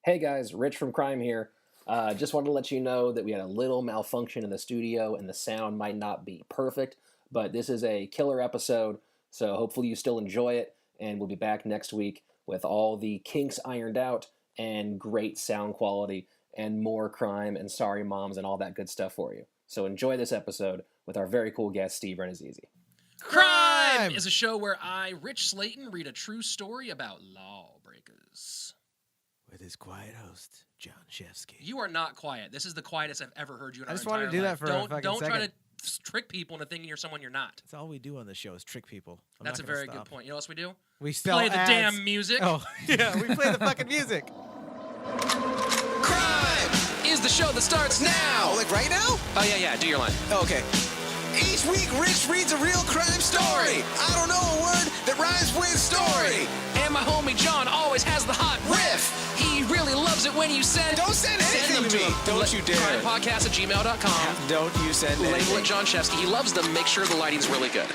Hey guys, Rich from CRiiiME here. Just wanted to let you know that we had a little malfunction in the studio and the sound might not be perfect, but this is a killer episode, so hopefully you still enjoy it, and we'll be back next week with all the kinks ironed out and great sound quality and more crime and sorry moms and all that good stuff for you. So enjoy this episode with our very cool guest, Steve Rannazzisi. CRiiiME is a show where I, Rich Slaton, read a true story about lawbreakers. With his quiet host, John Shefsky. You are not quiet. This is the quietest I've ever heard you in our entire wanted to do life. that for a fucking Don't try second. to trick people into thinking you're someone you're not. That's all we do on the show is trick people. That's a very good point. You know what else we do? We sell Play the ads. damn music. Oh, yeah, we play the fucking music. CRiiiME Is the show that starts now. now. Like right now? Oh, yeah, do your line. Oh, okay. Each week, Rich reads a real crime story. I don't know a word that rhymes with story. And my homie John always has the hot riff. He really loves it when you send... Don't send anything them to me. Don't you dare. CRiiiMEpodcast@gmail.com. Don't you send Label anything. it John Shefsky. He loves them. Make sure the lighting's really good.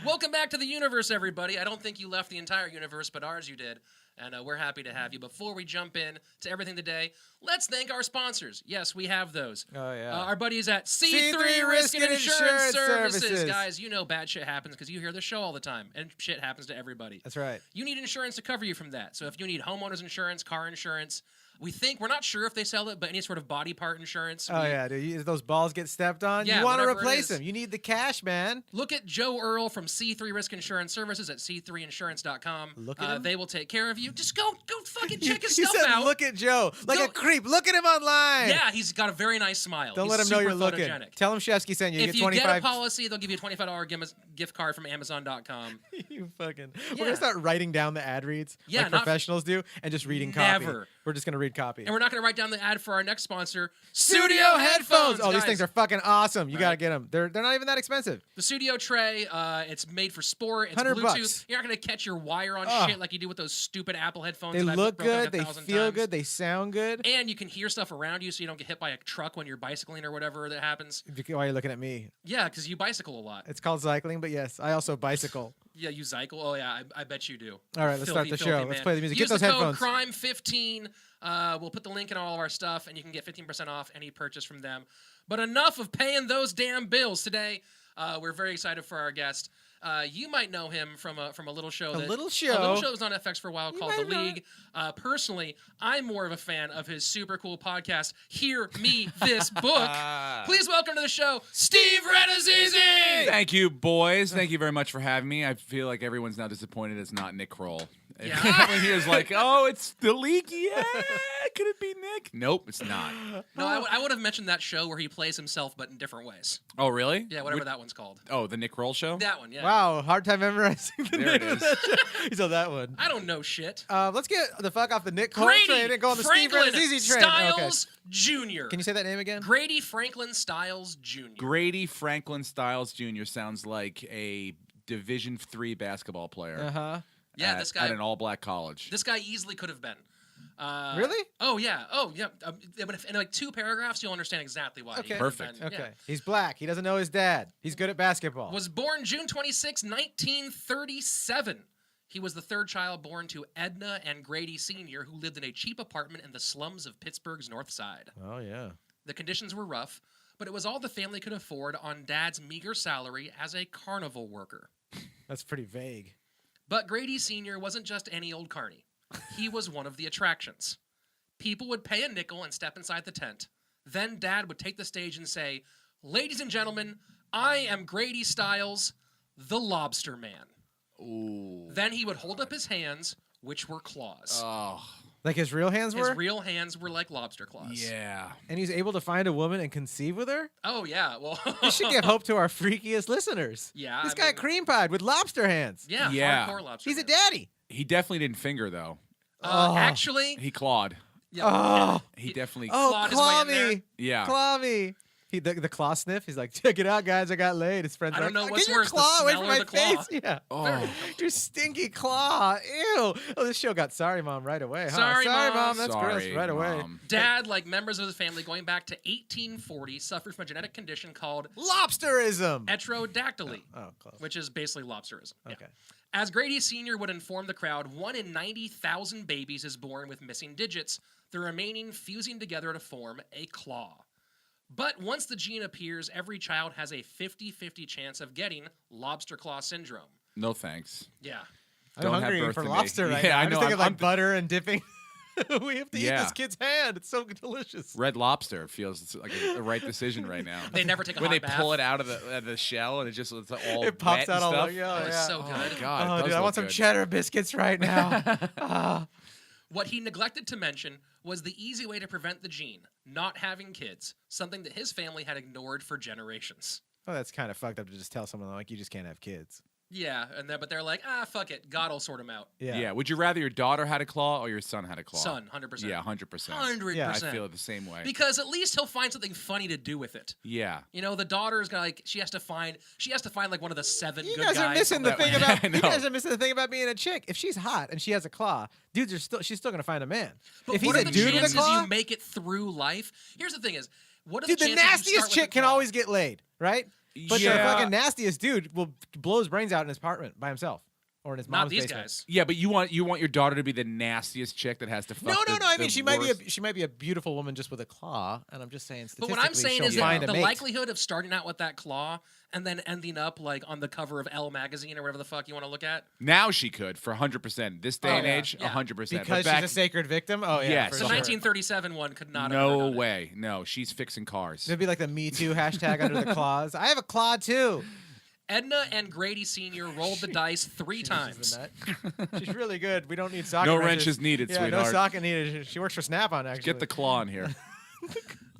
Welcome back to the universe, everybody. I don't think you left the entire universe, but ours you did. And we're happy to have you. Before we jump in to everything today, let's thank our sponsors. Yes, we have those. Oh, yeah. Our buddies at C3 C3 Risk and Insurance Services. Services. Guys, you know bad shit happens because you hear the show all the time, and shit happens to everybody. That's right. You need insurance to cover you from that. So if you need homeowners insurance, car insurance, we're not sure if they sell it, but any sort of body part insurance. Oh, yeah, dude. If those balls get stepped on, Yeah, you want to whatever it replace is. them. You need the cash, man. Look at Joe Earl from C3 Risk Insurance Services at c3insurance.com. Look at him? They will take care of you. Just go fucking check his You stuff said, out. look at Joe. Like Go- a creep. Look at him online. Yeah, he's got a very nice smile. Don't He's let him know super you're looking. photogenic. Tell him Shefsky sent you. You If get you 25. get a policy, they'll give you a $25 gift card from Amazon.com. You fucking. Yeah. We're going to start writing down the ad reads Yeah, like not- professionals do and just reading copy. Never. We're just going to read copy. And we're not going to write down the ad for our next sponsor, Studio headphones. Oh, these guys. things are fucking awesome. You Right. got to get them. They're not even that expensive. The Studio Tray, it's made for sport. It's $100 Bluetooth. bucks. You're not going to catch your wire on Oh. shit like you do with those stupid Apple headphones. They that I've look broken good. a They 1,000 feel times. good. They sound good. And you can hear stuff around you so you don't get hit by a truck when you're bicycling or whatever that happens. Why are you looking at me? Yeah, because you bicycle a lot. It's called cycling, but yes, I also bicycle. Yeah, you cycle. Oh, yeah, I bet you do. All right, let's start the Filthy show. man. Let's play the music. Use Get those the headphones. code CRiiME15. We'll put the link in all of our stuff, and you can get 15% off any purchase from them. But enough of paying those damn bills. Today, we're very excited for our guest. You might know him from a little show. A little A show? little show that was on FX for a while called The might know League. Personally, I'm more of a fan of his super cool podcast, Hear Me This Book. Please welcome to the show, Steve Rannazzisi! Thank you, boys. Thank you very much for having me. I feel like everyone's now disappointed it's not Nick Kroll. Yeah. Everyone here is like, oh, it's the league. Yeah, could it be Nick? Nope, it's not. No, I would have mentioned that show where he plays himself, but in different ways. Oh, really? Yeah, whatever that one's called. Oh, the Nick Kroll show? That one, yeah. Wow, hard time memorizing the There it name of is. that show. So that one. I don't know shit. Let's get the fuck off the Nick Cole Grady train and go on the Steve Franklin Rannazzisi train. Stiles Jr. Okay. Can you say that name again? Grady Franklin Stiles Jr. Grady Franklin Stiles Jr. sounds like a Division III basketball player. Uh-huh. Yeah, at, this guy. at an all-black college. This guy easily could have been. Really? Oh yeah. But in like 2 paragraphs, you'll understand exactly why. he Okay. could have Perfect. been. Okay. Yeah. He's black. He doesn't know his dad. He's good at basketball. Was born June 26, 1937. He was the 3rd child born to Edna and Grady Sr., who lived in a cheap apartment in the slums of Pittsburgh's North Side. Oh, yeah. The conditions were rough, but it was all the family could afford on Dad's meager salary as a carnival worker. That's pretty vague. But Grady Sr. wasn't just any old carny. He was one of the attractions. People would pay a nickel and step inside the tent. Then Dad would take the stage and say, "Ladies and gentlemen, I am Grady Stiles, the Lobster Man." Ooh. Then he would hold up his hands, which were claws. Oh, Like his real hands His were? real hands were like lobster claws. yeah. And he's able to find a woman and conceive with her? Oh, yeah. Well, This should give hope to our freakiest listeners. Yeah, This I guy mean- cream pied with lobster hands. Yeah, Yeah. hardcore lobster. He's a man. daddy. He definitely didn't finger, though. Oh. Actually, He clawed. yeah, Oh. He definitely... Oh, clawed his way claw in there. me. Yeah. Claw me. The claw sniff. He's like, check it out, guys. I got laid. His friends I are don't like, know what's get your worse, the claw away smell from or my the claw." face. Yeah. Oh. Your stinky claw. Ew. Oh, this show got sorry, Mom, right away. Huh? Sorry, Mom. That's Sorry, gross. Right away. Mom. Dad, like members of his family going back to 1840, suffered from a genetic condition called Lobsterism. heterodactyly, Oh, close. which is basically lobsterism. Yeah. Okay. As Grady Sr. would inform the crowd, 1 in 90,000 babies is born with missing digits, the remaining fusing together to form a claw. But once the gene appears, every child has a 50-50 chance of getting lobster claw syndrome. No thanks. Yeah. I'm Don't have hungry birth for to me. lobster right Yeah, now. I I'm just know. thinking I'm- like butter and dipping. We have to eat Yeah. this kid's hand. It's so delicious. Red Lobster feels like a right decision right now. They never take a when hot they bath. pull it out of the shell and it's all It pops wet out and all stuff. like, oh, It's yeah. so Oh good. my god! Oh, it does dude, I look want some good. cheddar biscuits right now. What he neglected to mention was the easy way to prevent the gene, not having kids, something that his family had ignored for generations. Oh, that's kind of fucked up to just tell someone like you just can't have kids. Yeah, but they're like, fuck it, God will sort him out. Yeah. Would you rather your daughter had a claw or your son had a claw? Son, 100%. Yeah, 100%. 100%. Yeah, I feel the same way. Because at least he'll find something funny to do with it. Yeah. You know, the daughter's gonna she has to find like one of the 7 You good guys guys. are missing the that thing way. about I you know. guys are missing the thing about being a chick. If she's hot and she has a claw, she's still gonna find a man. But if he's what a are the dude with a chances claw, you make it through life? Here's the thing: is what are dude, the the chances you nastiest start with chick a can claw? always get laid, right? But the Yeah. fucking nastiest dude will blow his brains out in his apartment by himself or in his Not mom's these basement. guys. Yeah, but you want your daughter to be the nastiest chick that has to fuck. No. I mean, the she worst- might be a beautiful woman just with a claw, and I'm just saying. But what I'm saying is she'll that find a the mate. likelihood of starting out with that claw and then ending up like on the cover of Elle magazine or whatever the fuck you want to look at. Now she could for 100%. This day Oh, and yeah. age, Yeah. 100%. because but back, she's a sacred victim. Oh yeah, Yes. for The sure. 1937 one could not have no ever done it. way. No, she's fixing cars. There'd be like the Me Too hashtag under the claws. I have a claw too. Edna and Grady Sr. rolled the dice 3 She's times. the nut. She's really good. We don't need socket No wrenches. wrenches needed, Yeah, sweetheart. no socket needed. She works for Snap-on actually. Get the claw in here.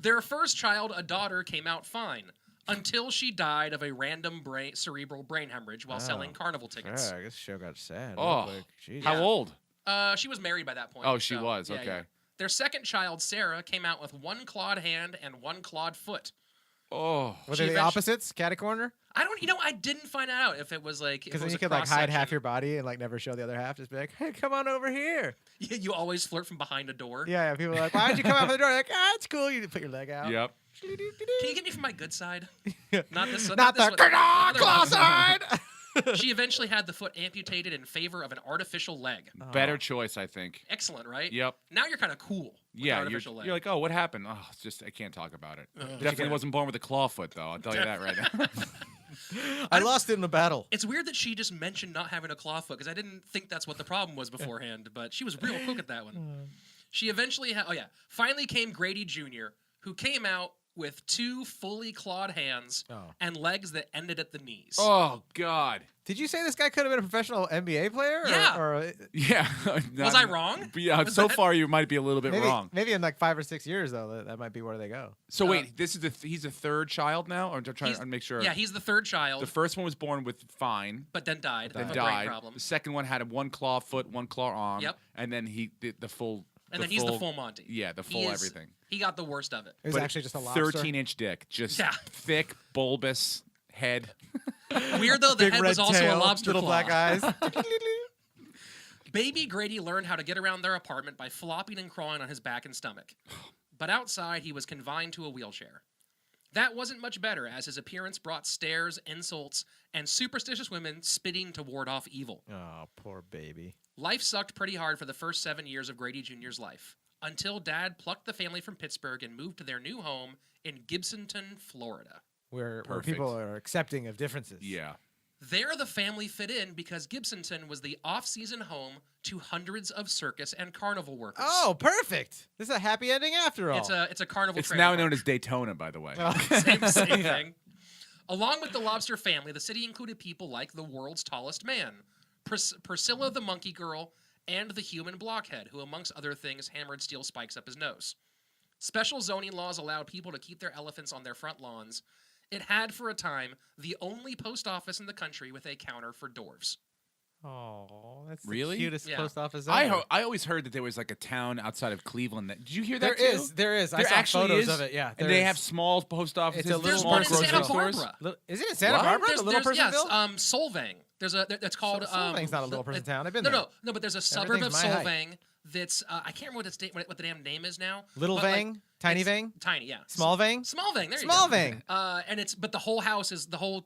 Their first child, a daughter, came out fine until she died of a random cerebral brain hemorrhage while selling carnival tickets. I guess the show got sad. Oh, real quick. Jeez. How old? She was married by that point. Oh, she so, was. yeah, Okay. yeah. Their second child, Sarah, came out with 1 clawed hand and 1 clawed foot. Oh. Were She they the eventually- opposites? Cat corner? I didn't find out if it was like Because then you could like hide half your body and like never show the other half. Just be like, hey, come on over here. You always flirt from behind a door. Yeah. People are like, why'd you come out the door? Like, it's cool. You put your leg out. Yep. Can you get me from my good side? Not this. Not this the one. Other claw one. side. She eventually had the foot amputated in favor of an artificial leg. Better choice, I think. Excellent, right? Yep. Now you're kind of cool. With the Yeah, artificial leg. you're like, oh, what happened? Oh, it's just I can't talk about it. Definitely wasn't born with a claw foot, though. I'll tell you that right now. I lost it in the battle. It's weird that she just mentioned not having a claw foot because I didn't think that's what the problem was beforehand, but she was real quick at that one. She eventually finally came Grady Jr., who came out with 2 fully clawed hands and legs that ended at the knees. Oh God. Did you say this guy could have been a professional NBA player? Yeah. Or Yeah. Was I wrong? Yeah. Was So that- far, you might be a little bit wrong. maybe in like 5 or 6 years though, that might be where they go. So wait, this is he's a third child now, or I'm trying He's- to make sure. Yeah, he's the third child, The first one was born with fine, but then died of then a brain died. problem. The second one had a 1 claw foot, 1 claw arm. Yep. And then he did the full. And then he's the full Monty. Yeah, the He full is- everything. He got the worst of it. It was But actually just a lobster. 13-inch dick, just Yeah. thick, bulbous head. Weird though, the Big head red was also tail, a lobster little claw. black eyes. Baby Grady learned how to get around their apartment by flopping and crawling on his back and stomach. But outside, he was confined to a wheelchair. That wasn't much better, as his appearance brought stares, insults, and superstitious women spitting to ward off evil. Oh, poor baby. Life sucked pretty hard for the first 7 years of Grady Jr.'s life, until Dad plucked the family from Pittsburgh and moved to their new home in Gibsonton, Florida. Where Perfect. people are accepting of differences. Yeah. There, the family fit in because Gibsonton was the off-season home to hundreds of circus and carnival workers. Oh, perfect. This is a happy ending after all. It's a carnival. It's trailer now park. known as Daytona, by the way. same thing. Along with the lobster family, the city included people like the world's tallest man, Priscilla the monkey girl, and the human blockhead, who, amongst other things, hammered steel spikes up his nose. Special zoning laws allowed people to keep their elephants on their front lawns. It had, for a time, the only post office in the country with a counter for dwarves. Oh, that's Really? the cutest Yeah. post office I ever. I always heard that there was like a town outside of Cleveland. Did you hear There that too? is. I There saw actually photos is? of it. Yeah, And they have small post offices, little There's small one in grocery Santa stores. Barbara. Is it in Santa What? Barbara? There's, The little there's, yes, Personville? Solvang. That's called. Solvang's not a little person town. I've been no, there. No, but there's a suburb of Everything's my height. Solvang that's I can't remember what the damn name is now. Little but, like, Vang? Tiny it's Vang? Tiny, yeah. Small Vang? Small Vang. There you Small go. Vang. And the whole house is the whole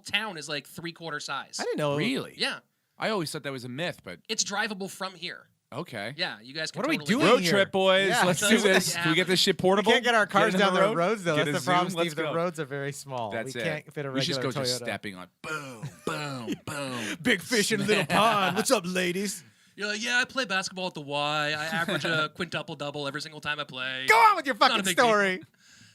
town is like 3/4 size. I didn't know. Really? Yeah. I always thought that was a myth, but It's drivable from here. okay. Yeah, you guys can What are we totally doing Road here? trip, boys. Yeah. Let's Tell do you what this. they Can we get have. this shit We portable? can't get our cars it in down the road? roads, though. Get That's a the problem, Zoom? Let's Steve. The go. roads are very small. That's we it. can't fit a We should regular just go Toyota. just stepping on. Boom, boom, boom. Big fish in a little pond. What's up, ladies? You're like, yeah, I play basketball at the Y. I average a quintuple-double every single time I play. Go on with your Not a fucking big deal. story.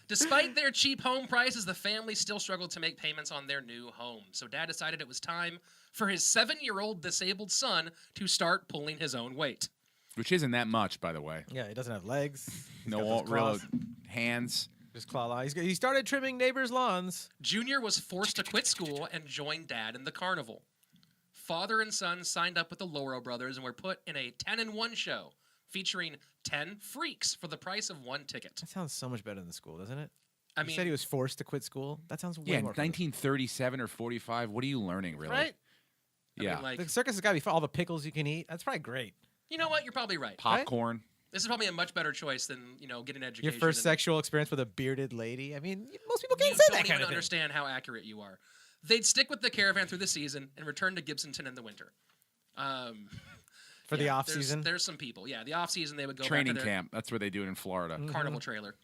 Despite their cheap home prices, the family still struggled to make payments on their new home. So Dad decided it was time for his 7-year-old disabled son to start pulling his own weight. Which isn't that much, by the way. Yeah, he doesn't have legs. He's got No those real claws. hands. Just claw line. He started trimming neighbors' lawns. Junior was forced to quit school and join Dad in the carnival. Father and son signed up with the Loro brothers and were put in a 10-in-1 show featuring 10 freaks for the price of 1 ticket. That sounds so much better than school, doesn't it? I You mean, said he was forced to quit school. That sounds way Yeah, more fun. 1937 or 45. What are you learning, really? Right? I Yeah. mean, like, The circus has got to be for all the pickles you can eat. That's probably great. you know what? You're probably right. Popcorn. This is probably a much better choice than, getting an education. Your first and sexual experience with a bearded lady. I mean, most people You can't say don't that even kind of thing. understand how accurate you are. They'd stick with the caravan through the season and return to Gibsonton in the winter. For the Yeah, off there's- season. There's some people. Yeah, the off season they would go Training back to their camp. That's where they do it in Florida. carnival trailer.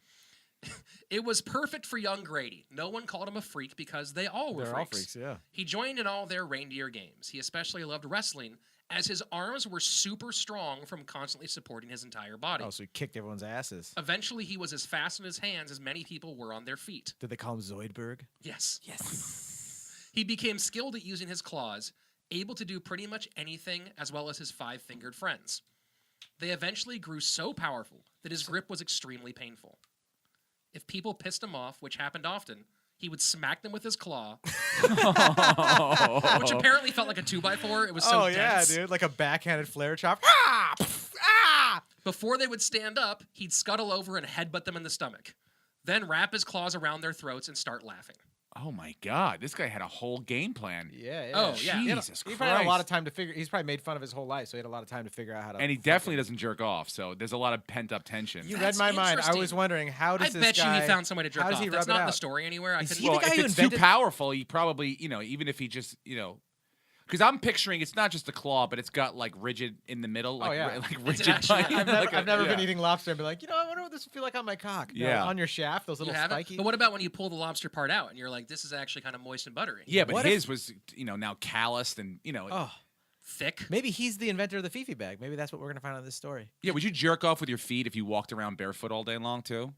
It was perfect for young Grady. No one called him a freak because they all were They're all freaks. freaks, yeah. He joined in all their reindeer games. He especially loved wrestling, as his arms were super strong from constantly supporting his entire body. Oh, so he kicked everyone's asses. Eventually, he was as fast in his hands as many people were on their feet. Did they call him Zoidberg? Yes. Yes. He became skilled at using his claws, able to do pretty much anything, as well as his 5-fingered friends. They eventually grew so powerful that his grip was extremely painful. If people pissed him off, which happened often, he would smack them with his claw, which apparently felt like a 2x4. It was so dense. dude. Like a backhanded flare chop. Ah! Pff, ah! Before they would stand up, he'd scuttle over and headbutt them in the stomach. Then wrap his claws around their throats and start laughing. Oh my God, this guy had a whole game plan. Yeah, yeah. Oh, yeah. Jesus He Christ. probably had a lot of time to figure. He's probably made fun of his whole life, so he had a lot of time to figure out how to. And he definitely doesn't jerk off, so there's a lot of pent up tension. You That's read my mind. I interesting. was wondering how does I this bet guy, you he found some way to jerk how does off. he That's rub it not in the out? story anywhere. I Is couldn't. he the Well, guy if who it's invented- too powerful, he probably, even if he just, because I'm picturing it's not just a claw, but it's got like rigid in the middle, like, yeah. like It's rigid. actually- like, I've never yeah. been eating lobster and be like, I wonder what this would feel like on my cock. No, Yeah. on your shaft, those You little have spiky. it? But what about when you pull the lobster part out and you're like, this is actually kind of moist and buttery? Yeah, but What if- his was, now calloused and, Oh, Thick. maybe he's the inventor of the Fifi bag. Maybe that's what we're gonna find out in this story. yeah. Would you jerk off with your feet if you walked around barefoot all day long too?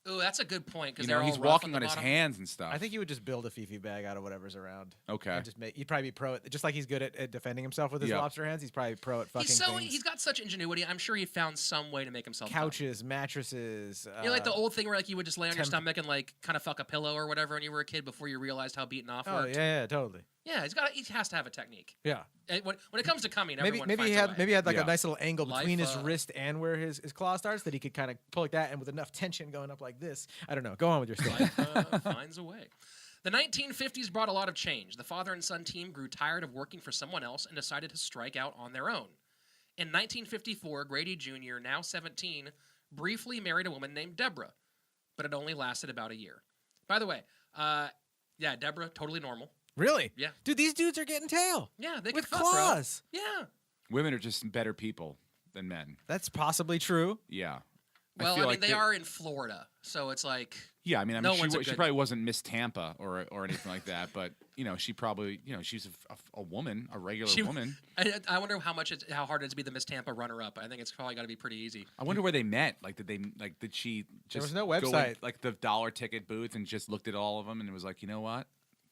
Ooh, that's a good point because You know, they're he's all rough walking the on his bottom. hands and stuff. I think you would just build a Fifi bag out of whatever's around. Okay. And he'd probably be pro at, just like he's good at defending himself with his Yeah. lobster hands. He's probably pro at fucking things. He's got such ingenuity. I'm sure he found some way to make himself Couches, mattresses. like the old thing where like you would just lay on your temp- stomach and like kind of fuck a pillow or whatever when you were a kid before you realized how beaten off Oh worked. yeah, totally. Yeah, he has to have a technique. Yeah. And when it comes to coming, Maybe everyone maybe finds he a had way. maybe he had like Yeah. a nice little angle between Life, his wrist and where his claw starts that he could kind of pull like that, and with enough tension going up like this. I don't know. Go on with your story. Life finds a way. The 1950s brought a lot of change. The father and son team grew tired of working for someone else and decided to strike out on their own. In 1954, Grady Jr., now 17, briefly married a woman named Deborah, but it only lasted about a year. By the way, yeah, Deborah, totally normal. Really? Yeah. Dude, these dudes are getting tail Yeah, they with can fuck, bro. claws. Yeah. Women are just better people than men. That's possibly true. Yeah. Well, feel I mean, like they are in Florida, so it's like Yeah, I mean, No one's a she good- probably wasn't Miss Tampa or anything like that, but she probably, she's a woman, a regular She- woman. I wonder how hard it is to be the Miss Tampa runner-up. I think it's probably got to be pretty easy. I wonder where they met. Like, did she just was no go in, website. like the dollar ticket booth and just looked at all of them and it was like, you know what?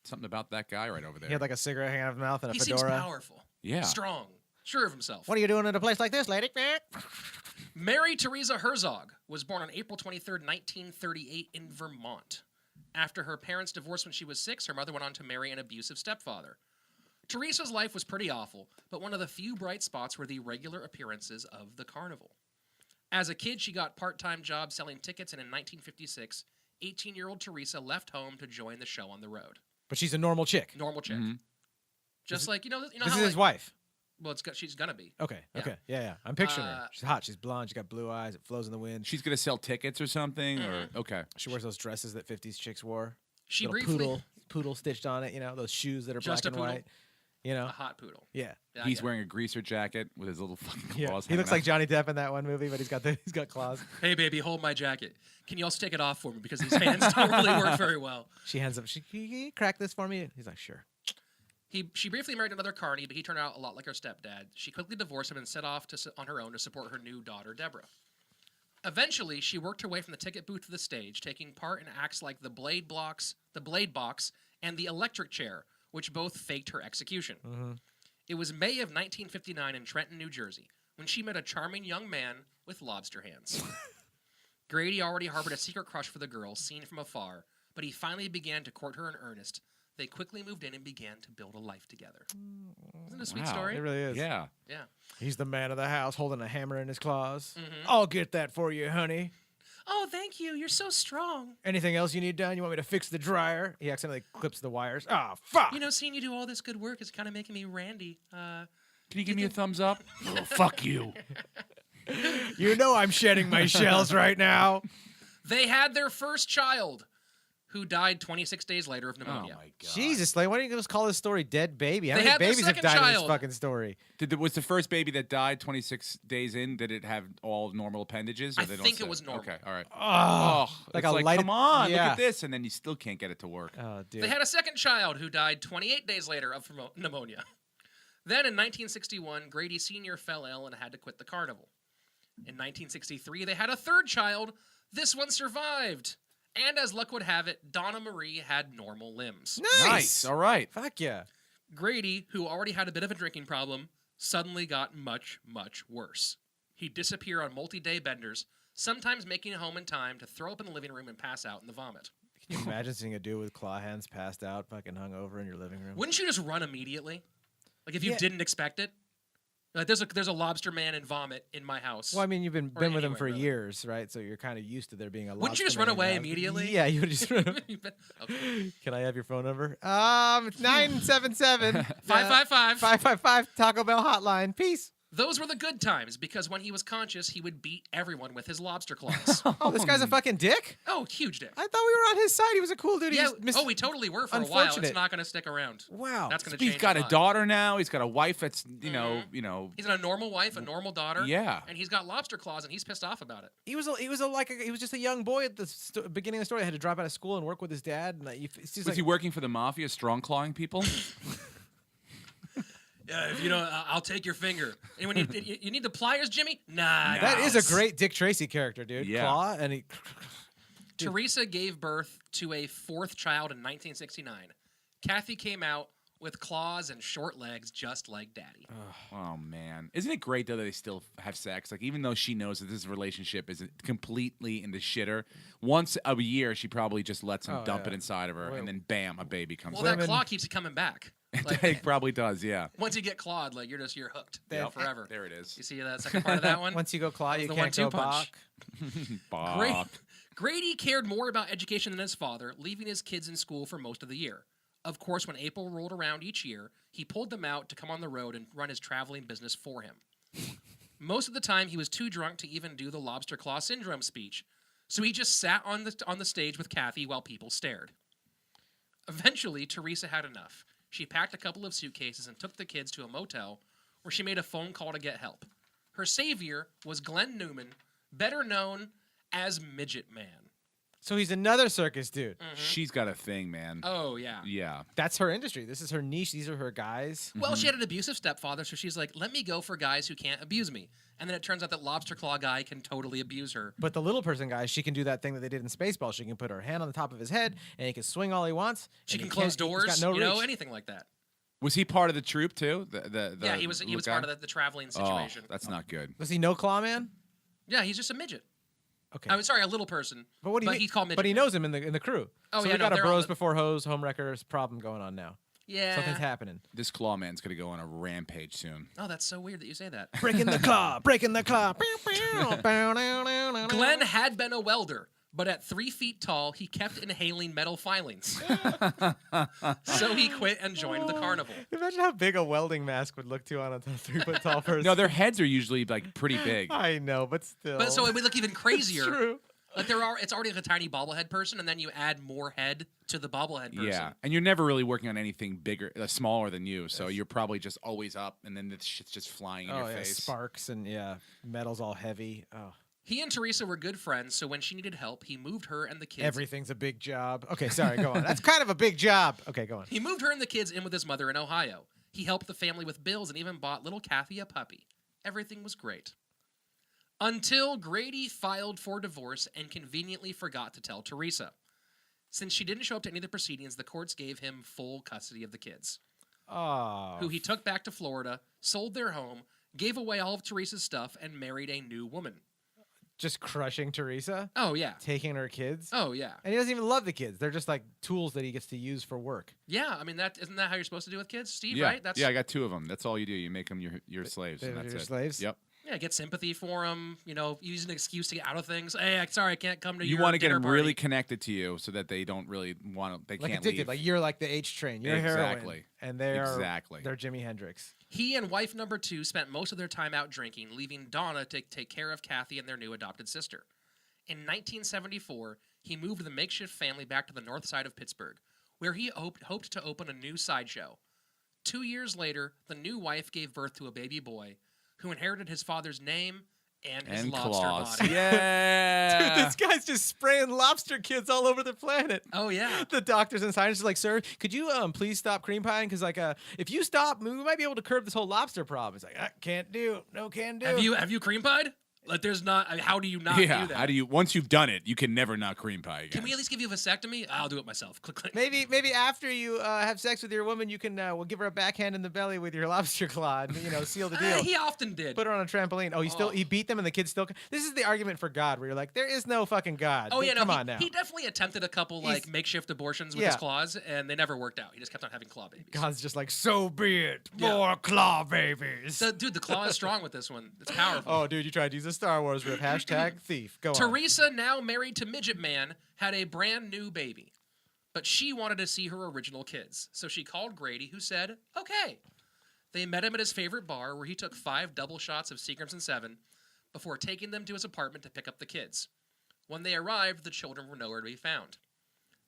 Something about that guy right over there. He had like a cigarette hanging out of his mouth and a He seems fedora. powerful, yeah. strong, sure of himself. What are you doing in a place like this, lady? Mary Teresa Herzog was born on April 23rd, 1938 in Vermont. After her parents divorced when she was 6, her mother went on to marry an abusive stepfather. Teresa's life was pretty awful, but one of the few bright spots were the regular appearances of the carnival. As a kid, she got part-time jobs selling tickets, and in 1956, 18-year-old Teresa left home to join the show on the road. But she's a normal chick. Normal chick. Mhm. Just like, you know This how is his like, wife. well, she's gonna be. Okay. Yeah. Okay. Yeah. I'm picturing her. Uh, She's hot. She's blonde. She's got blue eyes. It flows in the wind. She's gonna sell tickets or something, or okay. She wears those dresses that 50s chicks wore. She Little briefly poodle stitched on it. Those shoes that are Just black a and poodle? white. You know? A hot poodle. Yeah. Yeah, I He's get it. wearing a greaser jacket with his little fucking Yeah. claws. He looks hanging like Johnny Depp in that one movie, but he's got claws. Hey, baby, hold my jacket. Can you also take it off for me because these hands don't really work very well. She hands up. Can you crack this for me? He's like, sure. She briefly married another carny, but he turned out a lot like her stepdad. She quickly divorced him and set off on her own to support her new daughter, Deborah. Eventually, she worked her way from the ticket booth to the stage, taking part in acts like the Blade Box, and the Electric Chair, which both faked her execution. Mm-hmm. It was May of 1959 in Trenton, New Jersey, when she met a charming young man with lobster hands. Grady already harbored a secret crush for the girl, seen from afar, but he finally began to court her in earnest. They quickly moved in and began to build a life together. Isn't it a sweet Wow. story? It really is. Yeah. Yeah. He's the man of the house holding a hammer in his claws. Mhm. I'll get that for you, honey. Oh, thank you. You're so strong. Anything else you need done? You want me to fix the dryer? He accidentally clips the wires. Ah, fuck! You know, seeing you do all this good work is kind of making me randy. Can you give me a thumbs up? Oh, fuck you. You know I'm shedding my shells right now. They had their first child, who died 26 days later of Oh pneumonia. my god. Jesus, like, why don't you just call this story Dead Baby? How They many had their babies have second died in child. this fucking story? Was the first baby that died 26 days in? Did it have all normal appendages? Or I they don't think it say? was normal. Okay, all right. Oh, Like, like a like light. come on, look yeah. at this, and then you still can't get it to work. Oh, dude. They had a second child who died 28 days later of pneumonia. Then in 1961, Grady Sr. fell ill and had to quit the carnival. In 1963, they had a third child. This one survived. And as luck would have it, Donna Marie had normal limbs. Nice. All right. Fuck yeah. Grady, who already had a bit of a drinking problem, suddenly got much, much worse. He'd disappear on multi-day benders, sometimes making it home in time to throw up in the living room and pass out in the vomit. Can you imagine seeing a dude with claw hands passed out, fucking hungover in your living room? Wouldn't you just run immediately? Like if you Yeah. didn't expect it? Like there's a lobster man in vomit in my house. Well, I mean, you've been with him anywhere, for really. years, right? So you're kind of used to there being a lobster. Wouldn't you just run man away around. immediately? Yeah, you would just run away. Okay. Can I have your phone number? It's 977 555. 555 Taco Bell hotline. Peace. Those were the good times because when he was conscious, he would beat everyone with his lobster claws. Oh, this guy's a fucking dick? Oh, huge dick. I thought we were on his side. He was a cool dude. He Yeah. just We totally were for a while. It's unfortunate. not going to stick around. Wow. That's going to He's change. got a a lot. daughter now. He's got a wife that's, Mm-hmm. you know. He's got a normal wife, a normal daughter. Yeah. And he's got lobster claws, and he's pissed off about it. He was just a young boy at the beginning of the story. He had to drop out of school and work with his dad. And it's just Was like, he working for the mafia, strong clawing people? Yeah, if you know, I'll take your finger. Anyone you need the pliers, Jimmy? Nah. that is a great Dick Tracy character, dude. Yeah. Claw and he. Teresa gave birth to a fourth child in 1969. Kathy came out with claws and short legs just like Daddy. Oh man, isn't it great though that they still have sex? Like even though she knows that this relationship is completely in the shitter, once a year she probably just lets him Oh, dump yeah. it inside of her, and then bam, a baby comes. Well, out. that claw keeps coming back. Like, it probably does, yeah. once you get clawed, like you're hooked forever. There it is. You see that second part of that one? Once you go claw, That was you the can't go 1-2 punch. back. Grady cared more about education than his father, leaving his kids in school for most of the year. Of course, when April rolled around each year, he pulled them out to come on the road and run his traveling business for him. Most of the time, he was too drunk to even do the lobster claw syndrome speech, so he just sat on the stage with Kathy while people stared. Eventually, Teresa had enough. She packed a couple of suitcases and took the kids to a motel where she made a phone call to get help. Her savior was Glenn Newman, better known as Midget Man. So he's another circus dude. She's got a thing, man. Oh, yeah. Yeah. That's her industry. This is her niche. These are her guys. Well, she had an abusive stepfather, so she's like, let me go for guys who can't abuse me. And then it turns out that Lobster Claw guy can totally abuse her. But the little person guys, she can do that thing that they did in Spaceball. She can put her hand on the top of his head, and he can swing all he wants. She and can he close can't- he's doors, got no reach. anything like that. Was he part of the troupe too? Yeah, he was part of the traveling situation. Oh, that's not good. Was he no claw man? Yeah, he's just a midget. Okay. I'm sorry, a little person. But what do you mean? he's called midget. But he man. knows him in the crew. Oh, so yeah, we no, got a they're all bros the- before hoes, homewreckers problem going on now. Yeah. Something's happening. This claw man's gonna go on a rampage soon. Oh, that's so weird that you say that. Breaking the claw, breaking the claw. Glenn had been a welder, but at 3 feet tall, he kept inhaling metal filings. So he quit and joined the carnival. Imagine how big a welding mask would look to on a 3-foot tall person. No, their heads are usually like pretty big. I know, but still. But so it would look even crazier. It's true. Like it's already like a tiny bobblehead person, and then you add more head to the bobblehead person. Yeah, and you're never really working on anything bigger, smaller than you. So you're probably just always up, and then the shit's just flying in your face. Sparks and metal's all heavy. Oh, He and Teresa were good friends, so when she needed help, he moved her and the kids. everything's a big job. Okay, sorry, go on. That's kind of a big job. Okay, go on. He moved her and the kids in with his mother in Ohio. He helped the family with bills and even bought little Kathy a puppy. Everything was great. Until Grady filed for divorce and conveniently forgot to tell Teresa. Since she didn't show up to any of the proceedings, the courts gave him full custody of the kids, Oh, who he took back to Florida, sold their home, gave away all of Teresa's stuff, and married a new woman. just crushing Teresa, Oh, yeah. taking her kids. Oh, yeah. And he doesn't even love the kids. They're just like tools that he gets to use for work. Yeah, I mean, isn't that how you're supposed to do with kids, Steve, Yeah, right? yeah, I got 2 of them. That's all you do. You make them your slaves, They're and that's your it. slaves? Yep. Yeah, get sympathy for them. You know, use an excuse to get out of things. Hey, sorry, I can't come to You your want to get dinner them really party. connected to you, so that they don't really want to. They Like can't addicted. leave. Like you're like the H train. You're heroin. Exactly. And they're Exactly. They're Jimi Hendrix. He and wife number 2 spent most of their time out drinking, leaving Donna to take care of Kathy and their new adopted sister. In 1974, he moved the makeshift family back to the north side of Pittsburgh, where he hoped to open a new sideshow. 2 years later, the new wife gave birth to a baby boy, who inherited his father's name and his lobster claws. body. Yeah. Dude, this guy's just spraying lobster kids all over the planet. Oh, yeah. The doctors and scientists are like, sir, could you please stop cream pieing? Because like if you stop, we might be able to curb this whole lobster problem. It's like, can't do. No can do. Have you cream pied? Like, there's not. I mean, how do you not Yeah. do that? How do you? Once you've done it, you can never not cream pie again. Can we at least give you a vasectomy? I'll do it myself. Click, click. Maybe after you have sex with your woman, you can we'll give her a backhand in the belly with your lobster claw and seal the deal. He often did. Put her on a trampoline. Oh, he beat them and the kids still. This is the argument for God, where you're like, there is no fucking God. Oh yeah, Come no, on now. he definitely attempted a couple like makeshift abortions with his claws, and they never worked out. He just kept on having claw babies. God's just like, so be it. Yeah. More claw babies. Dude, the claw is strong with this one. It's powerful. Oh, dude, you tried to use a Star Wars riff. Hashtag thief. Go on. Teresa, now married to Midget Man, had a brand new baby, but she wanted to see her original kids, so she called Grady, who said, "Okay." They met him at his favorite bar, where he took 5 double shots of Seagram's and 7 before taking them to his apartment to pick up the kids. When they arrived, the children were nowhere to be found.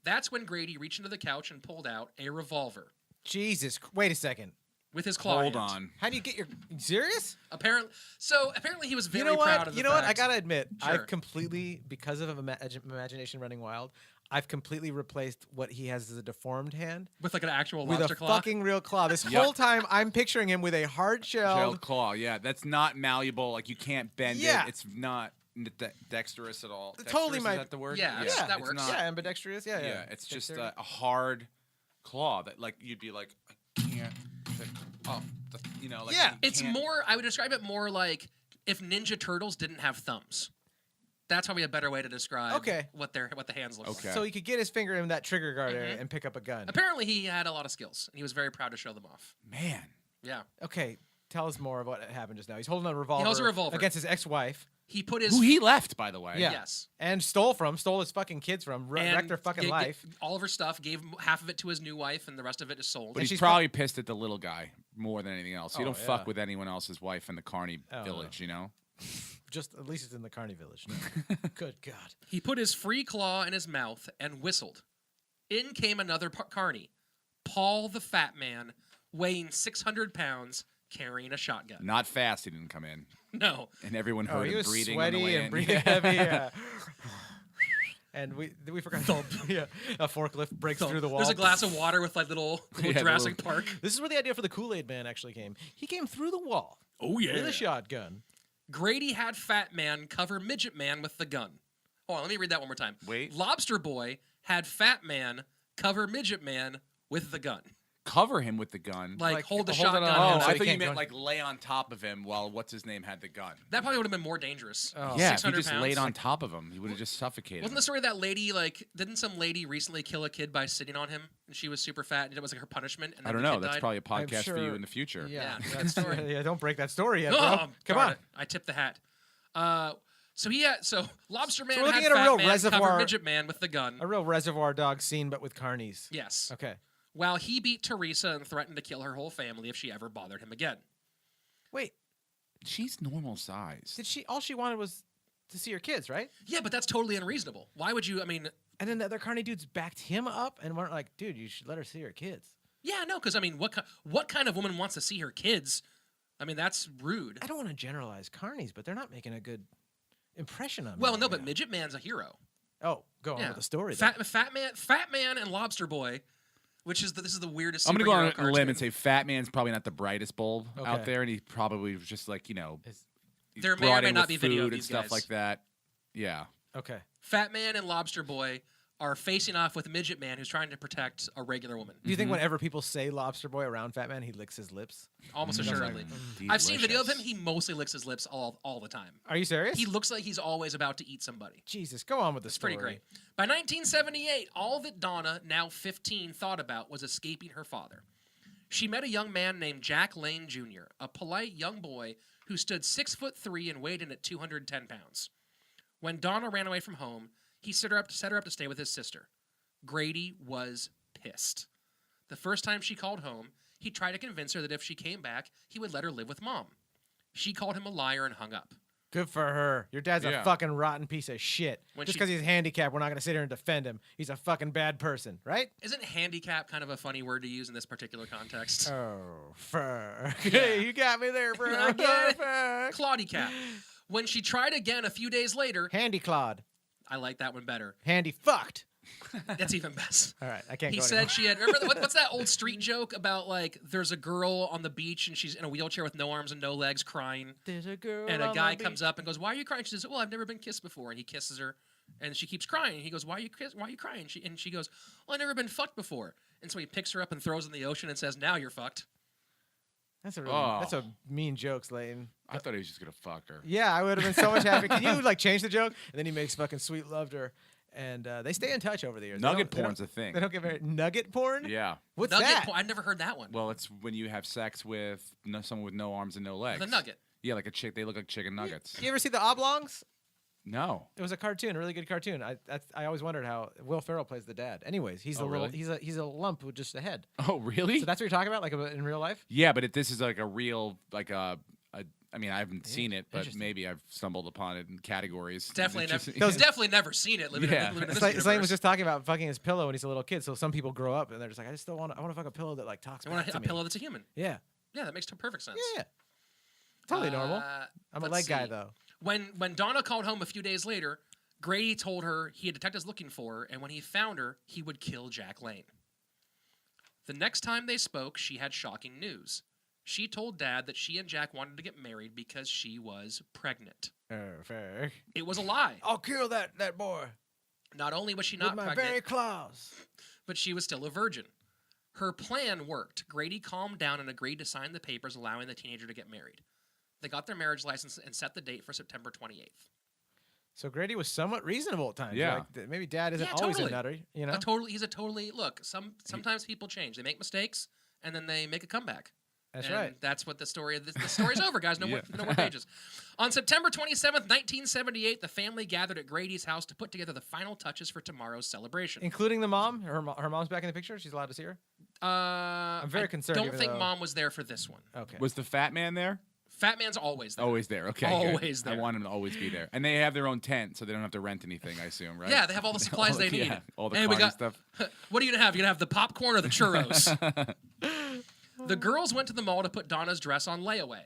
That's when Grady reached into the couch and pulled out a revolver Jesus. Wait a second. with his claw Hold hand. on. How do you get your. Serious? Apparently he was very You know proud what? of the You know what? I fact- gotta admit, Sure. I've completely, because of imagination running wild, I've completely replaced what he has as a deformed hand with like an actual with lobster a claw. fucking real claw. This whole time, I'm picturing him with a hard shell. Shelled claw. Yeah, that's not malleable. Like you can't bend Yeah. it. It's not dexterous at all. Totally Dexterous, my- is that the word? Yeah, Yeah, that it's works. not- Yeah, ambidextrous. Yeah, yeah, it's just Dexterity. a hard claw that like you'd be like, I can't. Like Yeah. you It's can't- more. I would describe it more like if Ninja Turtles didn't have thumbs. That's probably a better way to describe what the hands look like. Okay. So he could get his finger in that trigger guard area and pick up a gun. Apparently, he had a lot of skills, and he was very proud to show them off. Man. Yeah, Okay, tell us more of what happened just now. He's holding a revolver. holds a revolver. against his ex-wife. he put his Who he left, by the way. Yeah. yes, And stole his fucking kids from, wrecked their fucking life. all of her stuff. Gave half of it to his new wife, and the rest of it is sold. But And he's she's probably pissed at the little guy more than anything else. You Oh, don't yeah. fuck with anyone else's wife in the Carney Oh, village, you know? Just at least it's in the Carney Village. No. Good God. He put his free claw in his mouth and whistled. In came another carny, Paul the Fat Man, weighing 600 pounds, carrying a shotgun. Not fast, he didn't come in. No. And everyone Oh, heard he him was breathing on the sweaty way and in. breathing heavy. Yeah. And we forgot a forklift breaks through the wall. There's a glass of water with like little Yeah, the Jurassic little- Park. This is where the idea for the Kool-Aid Man actually came. He came through the wall Oh yeah. with a shotgun. Grady had Fat Man cover Midget Man with the gun. Hold on, let me read that one more time. Wait. Lobsterboy had Fat Man cover Midget Man with the gun. Cover him with the gun. Like hold the hold it shotgun. on Oh, him so I he thought you can't meant go- like lay on top of him while what's-his-name had the gun. That probably would have been more dangerous. Oh. Yeah, if he 600 just pounds. laid on top of him, he would have just suffocated Wasn't him. the story that lady didn't some lady recently kill a kid by sitting on him and she was super fat and it was like her punishment? And I then don't the know. kid That's died? probably a podcast for you sure- in the future. Yeah, that's good story. Yeah, don't break that story yet, Oh, bro. Come darn on. it. I tipped the hat. So Lobster Man we're looking had at a Fat real Man reservoir- cover Midget Man with the gun. A real Reservoir Dog scene, but with carnies. Yes. Okay. While he beat Teresa and threatened to kill her whole family if she ever bothered him again. Wait, She's normal size. all she wanted was to see her kids, right? Yeah, but that's totally unreasonable. Why would you? I mean, And then the other carny dudes backed him up and weren't like, dude, you should let her see her kids. yeah, no, because I mean, what kind of woman wants to see her kids? I mean, that's rude. I don't want to generalize carnies, but they're not making a good impression on me. Well, no, right but now. Midget Man's a hero. Oh, go on Yeah, with the story. then. Fat Man, and Lobsterboy, which is this is the weirdest. I'm gonna go on superhero a limb and cartoon. say Fat Man's probably not the brightest bulb Okay. out there, and he probably was just like, he There may or brought may in not with be video of food and these stuff guys. like that. Yeah. Okay. Fat Man and Lobsterboy are facing off with Midget Man, who's trying to protect a regular woman. Do you think whenever people say Lobster Boy around Fat Man, he licks his lips? Almost Mm. assuredly. I've seen video of him. He mostly licks his lips all the time. Are you serious? He looks like he's always about to eat somebody. Jesus, go on with the It's story. pretty great. By 1978, all that Donna, now 15, thought about was escaping her father. She met a young man named Jack Lane Jr., a polite young boy who stood 6'3" and weighed in at 210 pounds. When Donna ran away from home, he set her up to stay with his sister. Grady was pissed. The first time she called home, he tried to convince her that if she came back, he would let her live with Mom. She called him a liar and hung up. Good for her. Your dad's a Yeah. fucking rotten piece of shit. When Just she- because he's handicapped, we're not going to sit here and defend him. He's a fucking bad person, right? Isn't handicap kind of a funny word to use in this particular context? Oh, fuck. Hey, you got me there, bro. I get it. Fuck. Claudy cap. When she tried again a few days later, Handy Claude. I like that one better. Handy fucked. That's even best. All right, I can't He go said anymore. she had. Remember what's that old street joke about like there's a girl on the beach and she's in a wheelchair with no arms and no legs crying, There's a girl and a on guy the comes beach. up and goes, "Why are you crying?" She says, "Well, I've never been kissed before," and he kisses her, and she keeps crying. And he goes, "Why are you crying?" She goes, "Well, I've never been fucked before," and so he picks her up and throws in the ocean and says, "Now you're fucked." That's a Oh. that's a mean joke, Slaton. I thought he was just gonna fuck her. Yeah, I would have been so much happy. Can you like change the joke? And then he makes fucking sweet love to her, and they stay in touch over the years. They Nugget don't- they porn's don't- a thing. They don't get married. Nugget porn? Yeah. What's Nugget that? porn. I've never heard that one. Well, it's when you have sex with someone with no arms and no legs. The nugget. Yeah, like a chick. They look like chicken nuggets. You ever see the Oblongs? No. It was a cartoon, a really good cartoon. I always wondered how Will Ferrell plays the dad. Anyways, he's Oh, a little really? he's a lump with just a head. Oh, really? So that's what you're talking about, like in real life. Yeah, but this is like a real like a. I mean, I haven't seen it, but Interesting. maybe I've stumbled upon it in categories. Definitely It's never. just- He's definitely never seen it. Living, Yeah. living in this Slaton was universe. just talking about fucking his pillow when he's a little kid. So some people grow up and they're just like, I want to fuck a pillow that like talks I want back a to me. pillow that's a human. Yeah, Yeah, that makes perfect sense. yeah, totally normal. I'm a let's leg guy see. though. When Donna called home a few days later, Grady told her he had detectives looking for her, and when he found her, he would kill Jack Lane. The next time they spoke, she had shocking news. She told Dad that she and Jack wanted to get married because she was pregnant. Fair. It was a lie. I'll kill that boy Not only was she with not my pregnant, very claws. but she was still a virgin. Her plan worked. Grady calmed down and agreed to sign the papers allowing the teenager to get married. They got their marriage license and set the date for September 28th. So Grady was somewhat reasonable at times. Yeah. Like, maybe Dad isn't Yeah, always totally. a nutter. You know. He's a totally look. Sometimes people change. They make mistakes and then they make a comeback. That's And right. That's what the story of the story's over, guys. No more Yeah. no more pages. On September 27th, 1978, the family gathered at Grady's house to put together the final touches for tomorrow's celebration. Including the mom. Her mom's back in the picture. She's allowed to see her. I'm very concerned Don't even think though- Mom was there for this one. Okay. Was the fat man there? Fat Man's always there. Always there. Okay. Always good. there. I want him to always be there. And they have their own tent, so they don't have to rent anything, I assume, right? Yeah, they have all the supplies they need. Yeah, all the Hey, we carny got- stuff. What are you gonna have? You gonna have the popcorn or the churros? The girls went to the mall to put Donna's dress on layaway.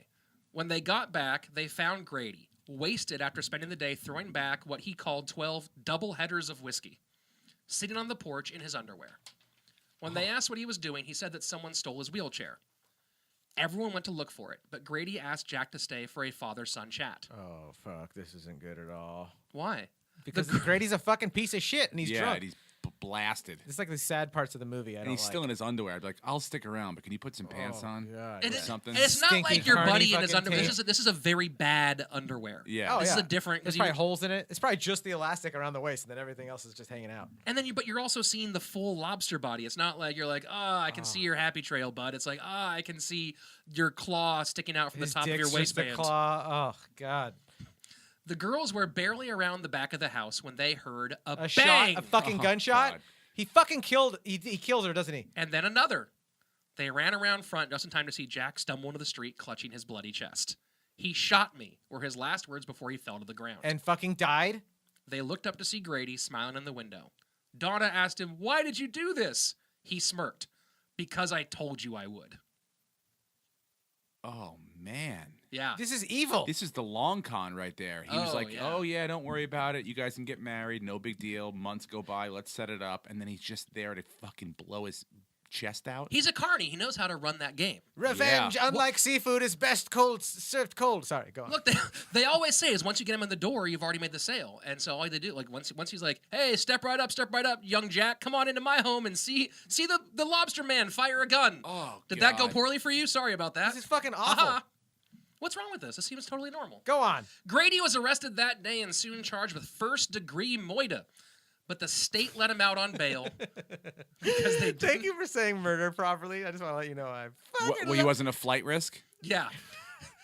When they got back, they found Grady, wasted after spending the day throwing back what he called 12 double headers of whiskey, sitting on the porch in his underwear. When they asked what he was doing, he said that someone stole his wheelchair. Everyone went to look for it, but Grady asked Jack to stay for a father-son chat. Oh fuck! This isn't good at all. Why? Because Grady's a fucking piece of shit and he's yeah, drunk. and he's blasted. It's like the sad parts of the movie. And he's still in his underwear. I'd be like, I'll stick around, but can you put some pants on? God, And yeah. it- Something. and it's not Stinky, like your carny buddy in his fucking underwear. tape. This is a very bad underwear. Yeah. Oh, This is yeah. a different. There's 'cause probably you- holes in it. It's probably just the elastic around the waist, and then everything else is just hanging out. And then you're also seeing the full lobster body. It's not like you're like, I can see your happy trail, bud. It's like, I can see your claw sticking out from His the top of your dick's just the waistband. claw. Oh god. The girls were barely around the back of the house when they heard a A bang, shot, a fucking Oh, gunshot. God. He fucking killed. He kills her, doesn't he? and then another. They ran around front just in time to see Jack stumble into the street, clutching his bloody chest. He shot me, were his last words before he fell to the ground. And fucking died? They looked up to see Grady smiling in the window. Donna asked him, "Why did you do this?" He smirked, "Because I told you I would." Oh, man. Yeah. This is evil. This is the long con right there. He was Oh, like, yeah. oh, yeah, don't worry about it. You guys can get married. No big deal. Months go by. Let's set it up. And then he's just there to fucking blow his chest out. He's a carny. He knows how to run that game. Revenge, unlike seafood, is best served cold. Sorry, go on. Look, they always say is once you get him in the door, you've already made the sale. And so all they do, like once he's like, "Hey, step right up, young Jack. Come on into my home and see the lobster man fire a gun." Oh, Did that go God. poorly for you? Sorry about that. This is fucking awful. Haha. What's wrong with this? This seems totally normal. Go on. Grady was arrested that day and soon charged with first-degree moida, but the state let him out on bail because they Thank didn't. you for saying murder properly. I just want to let you know I fucking Well, he wasn't a flight risk? Yeah.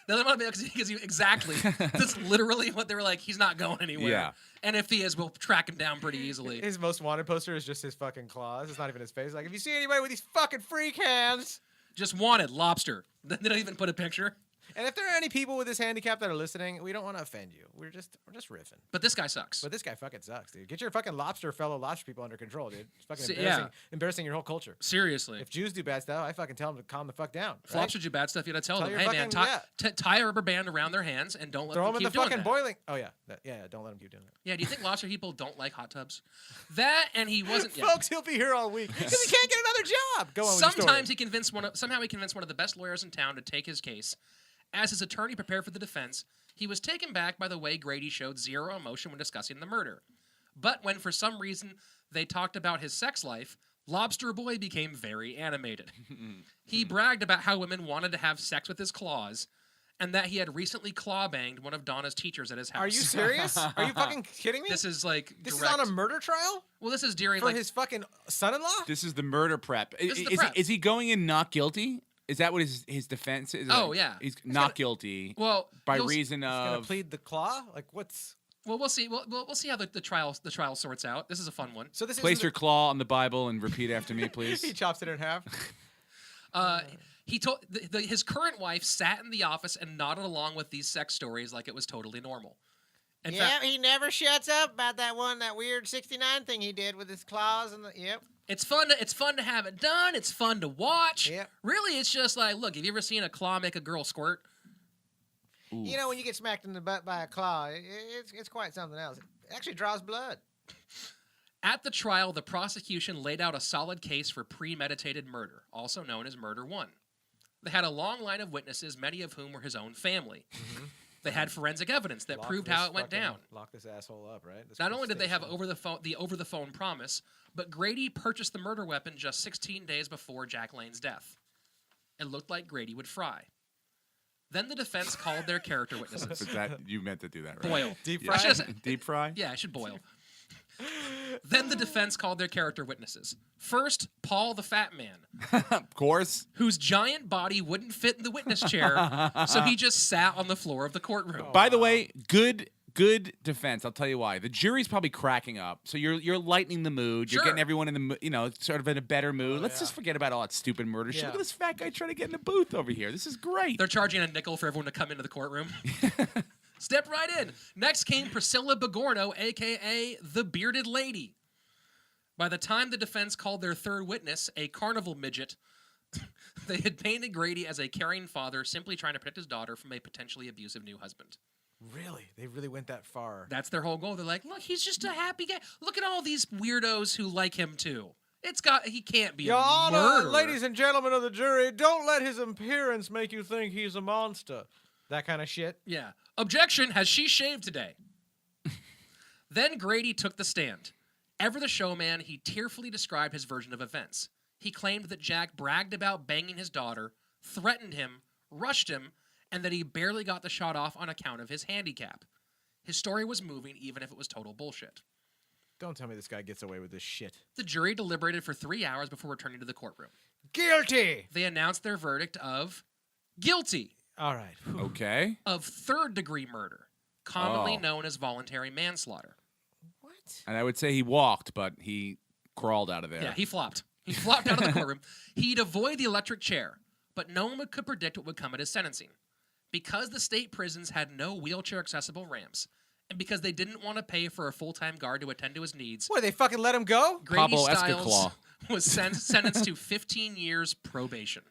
They let him out on bail because exactly. That's literally what they were like. He's not going anywhere. Yeah. And if he is, we'll track him down pretty easily. His most wanted poster is just his fucking claws. It's not even his face. Like, if you see anybody with these fucking freak hands. Just wanted lobster. They don't even put a picture. And if there are any people with this handicap that are listening, we don't want to offend you. We're just riffing. But this guy sucks. But this guy fucking sucks, dude. Get your fucking fellow lobster people under control, dude. It's fucking Yeah. embarrassing your whole culture. Seriously. If Jews do bad stuff, I fucking tell them to calm the fuck down. If Right? lobsters do bad stuff, you gotta tell them, your "Hey man, fucking- tie a rubber band around their hands and don't let Throw them them in keep the doing fucking that." boiling. Oh yeah, yeah. Don't let them keep doing that. Yeah, do you think lobster people don't like hot tubs? That and he wasn't. Yeah. Folks, he'll be here all week because he can't get another job. Go on. with your story. Sometimes he convinced somehow he convinced one of the best lawyers in town to take his case. As his attorney prepared for the defense, he was taken back by the way Grady showed zero emotion when discussing the murder. But when for some reason they talked about his sex life, Lobsterboy became very animated. He bragged about how women wanted to have sex with his claws and that he had recently claw-banged one of Donna's teachers at his house. Are you serious? Are you fucking kidding me? This is like This direct. is on a murder trial Well, this is during for like his fucking son-in-law. This is the murder prep. This is the prep. Is he going in not guilty? Is that what his defense is? Oh, Like, yeah. He's He's not gonna- guilty well by you'll- reason Gonna of... plead the claw? Like what's? Well, we'll see. We'll see how the trial sorts out. This is a fun one. So this Place is your claw on the Bible and repeat after me, please. he chops it in half. He told his current wife sat in the office and nodded along with these sex stories like it was totally normal. In fact, he never shuts up about that weird 69 thing he did with his claws and the. Yep. it's fun to have it done. It's fun to watch. Yep. Really, it's just like, look, have you ever seen a claw make a girl squirt? You know when you get smacked in the butt by a claw, it's quite something else. It actually draws blood. At the trial, the prosecution laid out a solid case for premeditated murder, also known as Murder 1. They had a long line of witnesses, many of whom were his own family. They had forensic evidence that proved how it went down. Lock this asshole up, right? Not only did they have over the phone promise, but Grady purchased the murder weapon just 16 days before Jack Lane's death. It looked like Grady would fry. Then the defense called their character witnesses. But that you meant to do that, right? Boil. Deep I fry? should- Deep fry? Yeah, I should boil. Then the defense called their character witnesses. First, Paul the Fat Man, Of course. whose giant body wouldn't fit in the witness chair, so he just sat on the floor of the courtroom. By the way, good defense. I'll tell you why. The jury's probably cracking up, so you're lightening the mood. You're Sure. getting everyone in the sort of in a better mood. Let's just forget about all that stupid murder shit. Yeah. Look at this fat guy trying to get in the booth over here. This is great. They're charging a nickel for everyone to come into the courtroom. Step right in. Next came Priscilla Bigorno, a.k.a. the Bearded Lady. By the time the defense called their third witness, a carnival midget, they had painted Grady as a caring father simply trying to protect his daughter from a potentially abusive new husband. Really? They really went that far. That's their whole goal. They're like, look, he's just a happy guy. Look at all these weirdos who like him too. He can't be Your a Honor, murderer. ladies and gentlemen of the jury, don't let his appearance make you think he's a monster. That kind of shit. Yeah. Objection, has she shaved today? Then Grady took the stand. Ever the showman, he tearfully described his version of events. He claimed that Jack bragged about banging his daughter, threatened him, rushed him, and that he barely got the shot off on account of his handicap. His story was moving, even if it was total bullshit. Don't tell me this guy gets away with this shit. The jury deliberated for 3 hours before returning to the courtroom. Guilty! They announced their verdict of guilty All right. Whew. Okay. of third-degree murder, commonly Oh. known as voluntary manslaughter. What? And I would say he walked, but he crawled out of there. Yeah, he flopped. He flopped out of the courtroom. He'd avoid the electric chair, but no one could predict what would come at his sentencing. Because the state prisons had no wheelchair-accessible ramps, and because they didn't want to pay for a full-time guard to attend to his needs, What, they fucking let him go? Grady Pablo Stiles Escaclaw. was sentenced to 15 years probation.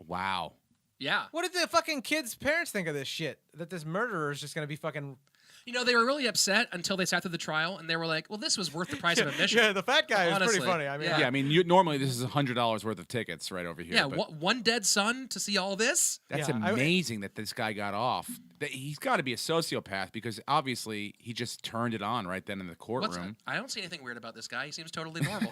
Wow. Yeah. What did the fucking kids' parents think of this shit? That this murderer is just gonna be fucking... You know, they were really upset until they sat through the trial, and they were like, well, this was worth the price of admission. Yeah, the fat guy is Honestly, pretty funny. I mean, Yeah, I mean, normally this is $100 worth of tickets right over here. Yeah, but one dead son to see all this? that's Yeah, amazing that this guy got off. He's got to be a sociopath because obviously he just turned it on right then in the courtroom. I don't see anything weird about this guy. He seems totally normal.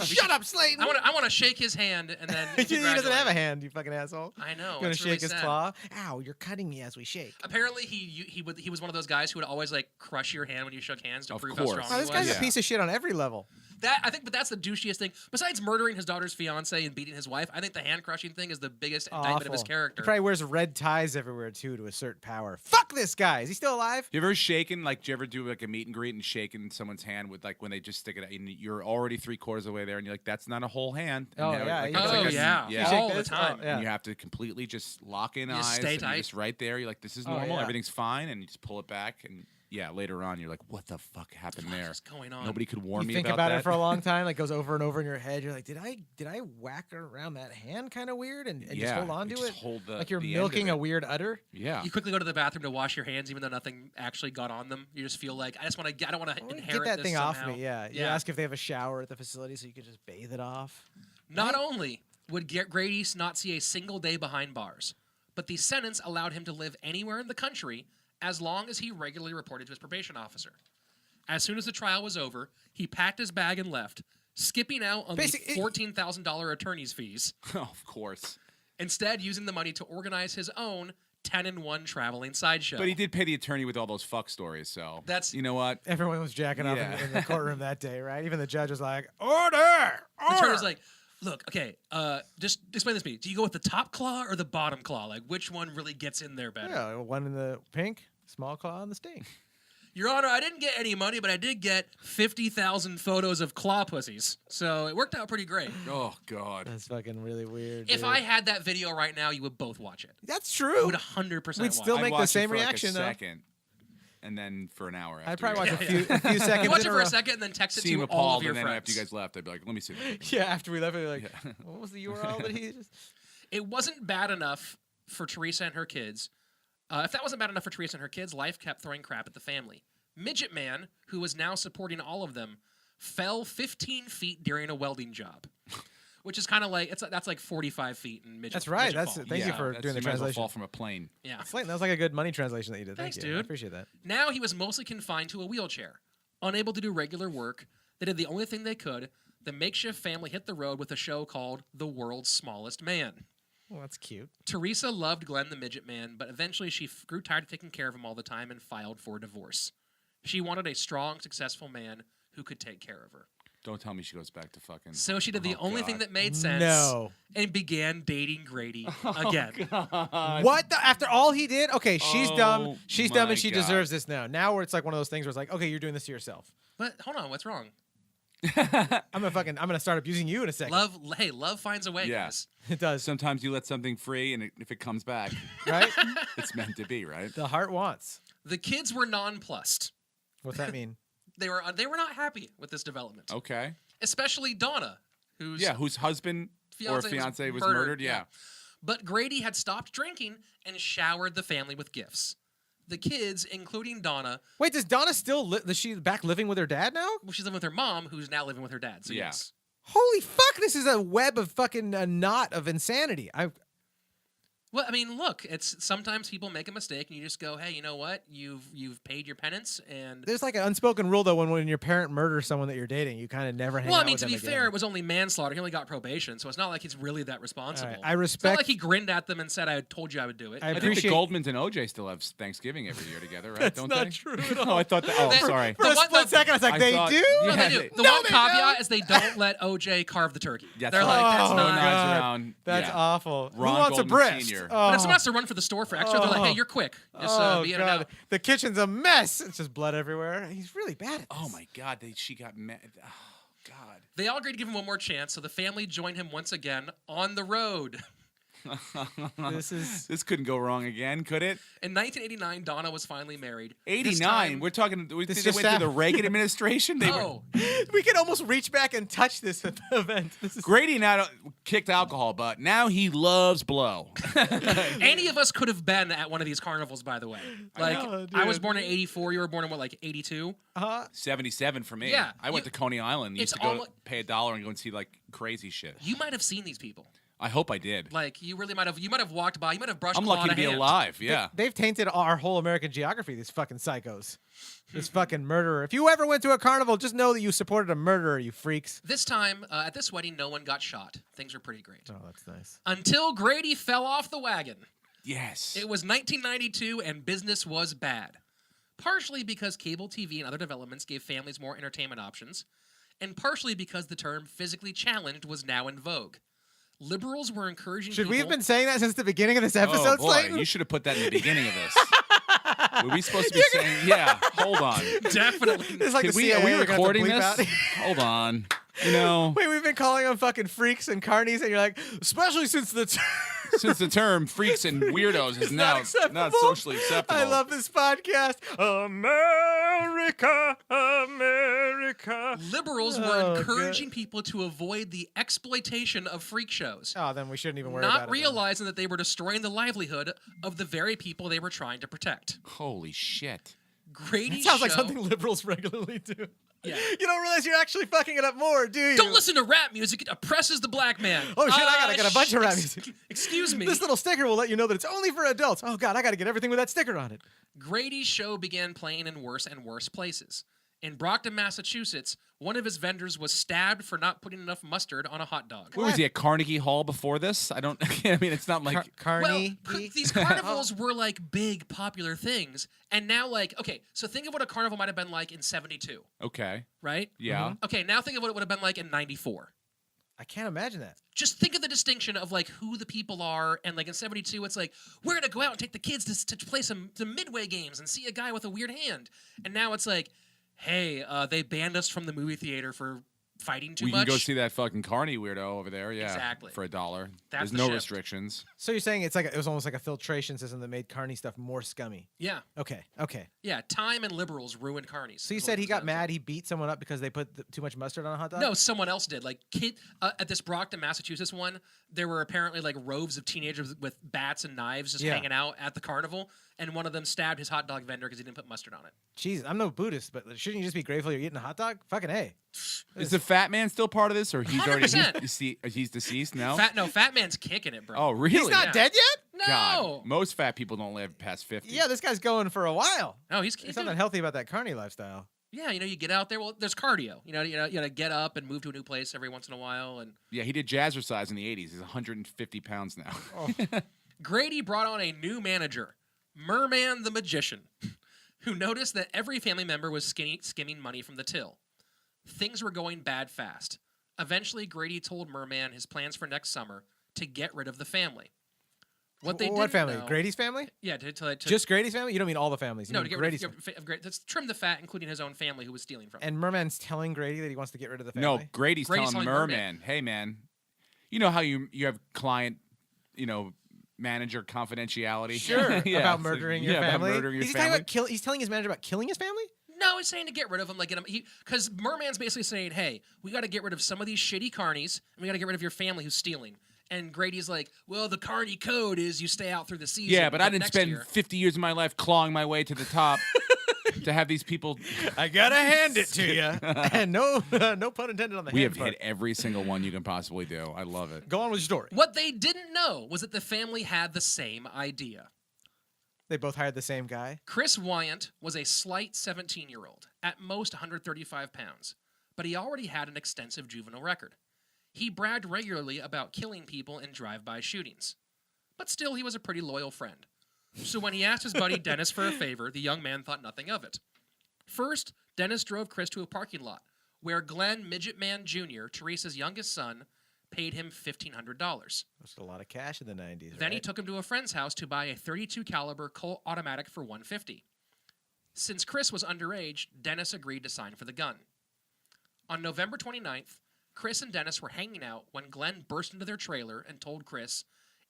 Shut up, Slaton! I want to shake his hand and then He doesn't have a congratulate him. hand, you fucking asshole. I know. You're gonna it's shake really his sad. claw. Ow, you're cutting me as we shake. Apparently, he was one of those guys who would always like crush your hand when you shook hands to Of prove course. how Oh, strong this he guy's was. a piece of shit on every level. But that's the douchiest thing. Besides murdering his daughter's fiance and beating his wife, I think the hand crushing thing is the biggest indictment of his Awful. character. He probably wears red ties everywhere too to assert power. Fuck this guy. Is he still alive? You ever shaken, like, do you ever do like a meet and greet and shaking someone's hand with like when they just stick it out and you're already 3/4 of the way there and you're like, that's not a whole hand. And Oh, now, yeah, like, yeah. it's Oh, like a- yeah. yeah. Shake All the this? time. Oh, yeah. And you have to completely just lock in You just eyes. stay and you're tight. just right there. You're like, this is Oh, normal. yeah. Everything's fine. And you just pull it back. And yeah, later on, you're like, what the fuck happened there? What's going on? Nobody could warn You me think about that. it for a long time, like goes over and over in your head. You're like, did I whack around that hand kind of weird and just Yeah, hold on you to just it? hold the- like you're the end of milking a it. weird udder. Yeah. You quickly go to the bathroom to wash your hands, even though nothing actually got on them. You just feel like I don't want to Well, inherit Get that this thing somehow. off me. Yeah. You ask if they have a shower at the facility so you could just bathe it off. Not only would Grady not see a single day behind bars, but the sentence allowed him to live anywhere in the country as long as he regularly reported to his probation officer. As soon as the trial was over, he packed his bag and left, skipping out on the $14,000 attorney's fees, Oh, of course. instead using the money to organize his own 10-in-1 traveling sideshow. But he did pay the attorney with all those fuck stories. So That's- you know what? Everyone was jacking off Yeah. in the courtroom that day, right? Even the judge was like, order! The attorney's like, look, okay, just explain this to me. Do you go with the top claw or the bottom claw? Like, which one really gets in there better? Yeah, one in the pink, small claw on the sting. Your Honor, I didn't get any money, but I did get 50,000 photos of claw pussies. So it worked out pretty great. Oh God. That's fucking really weird. If dude. I had that video right now, you would both watch it. That's You true. would 100% We'd watch still it. make I'd the watch it same for reaction, like a though. second, and then for an hour. I'd probably watch after a few seconds. You watch in it a for row. a second and then text it Seem to all appalled, of your and then friends. after you guys left, I'd be like, let me see. That. Yeah, after we left, we were like, Yeah. what was the URL that he just... It wasn't bad enough for Teresa and her kids. If that wasn't bad enough for Teresa and her kids, life kept throwing crap at the family. Midget Man, who was now supporting all of them, fell 15 feet during a welding job, which is kind of like that's like 45 feet in midget. That's right. midget That's fall. Thank you for that's- doing the you might as well translation. fall from a plane. Yeah. Slaton, that was like a good money translation that you did. Thanks, Thank you. I dude. appreciate that. Now he was mostly confined to a wheelchair, unable to do regular work. They did the only thing they could. The makeshift family hit the road with a show called The World's Smallest Man. Well, that's cute. Teresa loved Glenn the Midget Man, but eventually she grew tired of taking care of him all the time and filed for divorce. She wanted a strong, successful man who could take care of her. Don't tell me she goes back to fucking. So she did the Oh, only God. thing that made sense No. and began dating Grady again. What? After all he did? Okay, she's dumb. Oh She's dumb my and she God. deserves this now. Now where it's like one of those things where it's like, okay, you're doing this to yourself. But hold on, what's wrong? I'm gonna start abusing you in a second. Love finds a way, Yeah. guys. It does, Sometimes you let something free, and if it comes back, right? it's meant to be, right? The heart wants. The kids were nonplussed. What's that mean? They were not happy with this development, Okay. especially Donna, whose Whose husband or fiance was murdered. Yeah. But Grady had stopped drinking and showered the family with gifts. The kids, including Donna, Wait, does Donna still is she back living with her dad now? well, she's living with her mom, who's now living with her dad. So Yeah. yes. Holy fuck! This is a web of fucking a knot of insanity. Well, I mean, look, it's sometimes people make a mistake and you just go, hey, you know what? You've paid your penance and There's like an unspoken rule though when your parent murders someone that you're dating, you kind of never hang well, out I mean, with to them be again. fair, it was only manslaughter. He only got probation, so it's not like he's really that responsible. All right, I It's not respect. like he grinned at them and said, "I told you I would do it." I I think the appreciate- Goldmans and OJ still have Thanksgiving every year together, right? That's Don't not they? true at Oh, I thought that. Oh, They- sorry. For a The one- split second, I was like, I they thought- do. No, Yeah, they do. they- The No, one they caveat don't. is they don't let OJ carve the turkey. That's They're right. like, that's Oh, not. No God. knives around. That's Yeah. awful. Ron Who wants a Goldman breast? Sr. Oh. But if someone has to run for the store for extra, they're like, Oh. "Hey, you're quick. Just Oh be in and god, out." the kitchen's a mess. It's just blood everywhere. He's really bad at this. Oh my God, she got mad. Oh God. They all agreed to give him one more chance, so the family joined him once again on the road. This couldn't go wrong again, could it? In 1989, Donna was finally married. 89. We're talking. They went just through the happened. Reagan administration. They were. Oh, We can almost reach back and touch this event. This is Grady now kicked alcohol, but now he loves blow. any of us could have been at one of these carnivals, by the way. Like, know, I was dude. born in 84. You were born in what, like 82? 77 for me. Yeah, I went to Coney Island. Used it's to go almo- pay $1 and go and see like crazy shit. You might have seen these people. I hope I did. Like, you really might have. You might have walked by. You might have brushed. I'm claw lucky in to a be hand. alive. Yeah. They've tainted our whole American geography, these fucking psychos. This fucking murderer. If you ever went to a carnival, just know that you supported a murderer, you freaks. This time, at this wedding, no one got shot. Things were pretty great. Oh, that's nice. Until Grady fell off the wagon. Yes. It was 1992 and business was bad. Partially because cable TV and other developments gave families more entertainment options, and partially because the term physically challenged was now in vogue. Liberals were encouraging Should people... we have been saying that since the beginning of this Oh episode, boy, Slaton? you should have put that in the beginning of this. Were we supposed to be saying? Yeah. Hold on. Definitely. It's like Did the we, CIA, are we you're gonna have to recording bleep this? out. Hold on. You know, Wait, we've been calling them fucking freaks and carnies, and you're like, especially since the since the term freaks and weirdos is now not socially acceptable. I love this podcast. America, America. Liberals were Oh, encouraging people to avoid the exploitation of freak shows, Oh, then we shouldn't even worry about not it. realizing that they were destroying the livelihood of the very people they were trying to protect. Holy shit. Grady It sounds like show- something liberals regularly do. Yeah. You don't realize you're actually fucking it up more, do you? Don't listen to rap music. It oppresses the black man. Oh, shit, I gotta get a bunch of rap ex- music. Excuse me. This little sticker will let you know that it's only for adults. Oh, God, I gotta get everything with that sticker on it. Grady's show began playing in worse and worse places. In Brockton, Massachusetts, one of his vendors was stabbed for not putting enough mustard on a hot dog. Where was he at Carnegie Hall before this? I don't. I mean, it's not like. Carney. These carnivals were like big, popular things. And now, like, okay, so think of what a carnival might have been like in 72, Okay. right? Yeah. Okay, now think of what it would have been like in 94. I can't imagine that. Just think of the distinction of like who the people are, and like in 72, it's like we're gonna go out and take the kids to play some midway games and see a guy with a weird hand. And now it's like, hey, they banned us from the movie theater for fighting too We much. can go see that fucking Carney weirdo over there. Yeah. Exactly. For $1. That's There's the no shift. restrictions. So you're saying it's like it was almost like a filtration system that made carny stuff more scummy. Yeah, Okay. yeah. Time and liberals ruined carnies. So you is what said it he comes got down mad. He beat someone up because they put too much mustard on a hot to. dog. No, someone else did. Like at this Brockton, Massachusetts one, there were apparently like rows of teenagers with bats and knives just Yeah. hanging out at the carnival, and one of them stabbed his hot dog vendor because he didn't put mustard on it. Jesus, I'm no Buddhist, but shouldn't you just be grateful you're eating a hot dog? Fucking hey. Is the fat man still part of this, or he's already 100%. he's deceased now? Fat man's kicking it, bro. Oh, really? He's not Yeah. dead yet? no. God, most fat people don't live past 50. Yeah, this guy's going for a while. No, he's There's something healthy about that carny lifestyle. Yeah, you get out there. Well, there's cardio. You gotta get up and move to a new place every once in a while. And Yeah, he did jazzercise in the 80s. He's 150 pounds now. Grady brought on a new manager, Merman the Magician, who noticed that every family member was skimming money from the till. Things were going bad fast. Eventually, Grady told Merman his plans for next summer to get rid of the family. What What family? know- Grady's family? Yeah, to Just Grady's family? You don't mean all the families. You no, mean to get Grady's rid of Grady. Let's trim the fat, including his own family who was stealing from him. And Merman's telling Grady that he wants to get rid of the No, family? Grady's Grady's telling telling Merman, hey, man, you know how you have client, manager confidentiality? Sure. Yeah, about so- murdering yeah, your about family? murdering your He's family. he's telling his manager about killing his family? No, he's saying to get rid of him, like because Merman's basically saying, "Hey, we got to get rid of some of these shitty carnies, and we got to get rid of your family who's stealing." And Grady's like, "Well, the carny code is you stay out through the season." Yeah, but I didn't next spend year- 50 years of my life clawing my way to the top to have these people. I gotta hand it to you. And no pun intended on the We hand have part. hit every single one you can possibly do. I love it. Go on with your story. What they didn't know was that the family had the same idea. They both hired the same guy. Chris Wyant was a slight 17-year-old, at most 135 pounds, but he already had an extensive juvenile record. He bragged regularly about killing people in drive-by shootings. But still, he was a pretty loyal friend. So when he asked his buddy Dennis for a favor, the young man thought nothing of it. First, Dennis drove Chris to a parking lot, where Glenn Midget Man Jr., Teresa's youngest son, paid him $1,500. That's a lot of cash in the 90s, Then right? he took him to a friend's house to buy a .32 caliber Colt automatic for $150. Since Chris was underage, Dennis agreed to sign for the gun. On November 29th, Chris and Dennis were hanging out when Glenn burst into their trailer and told Chris,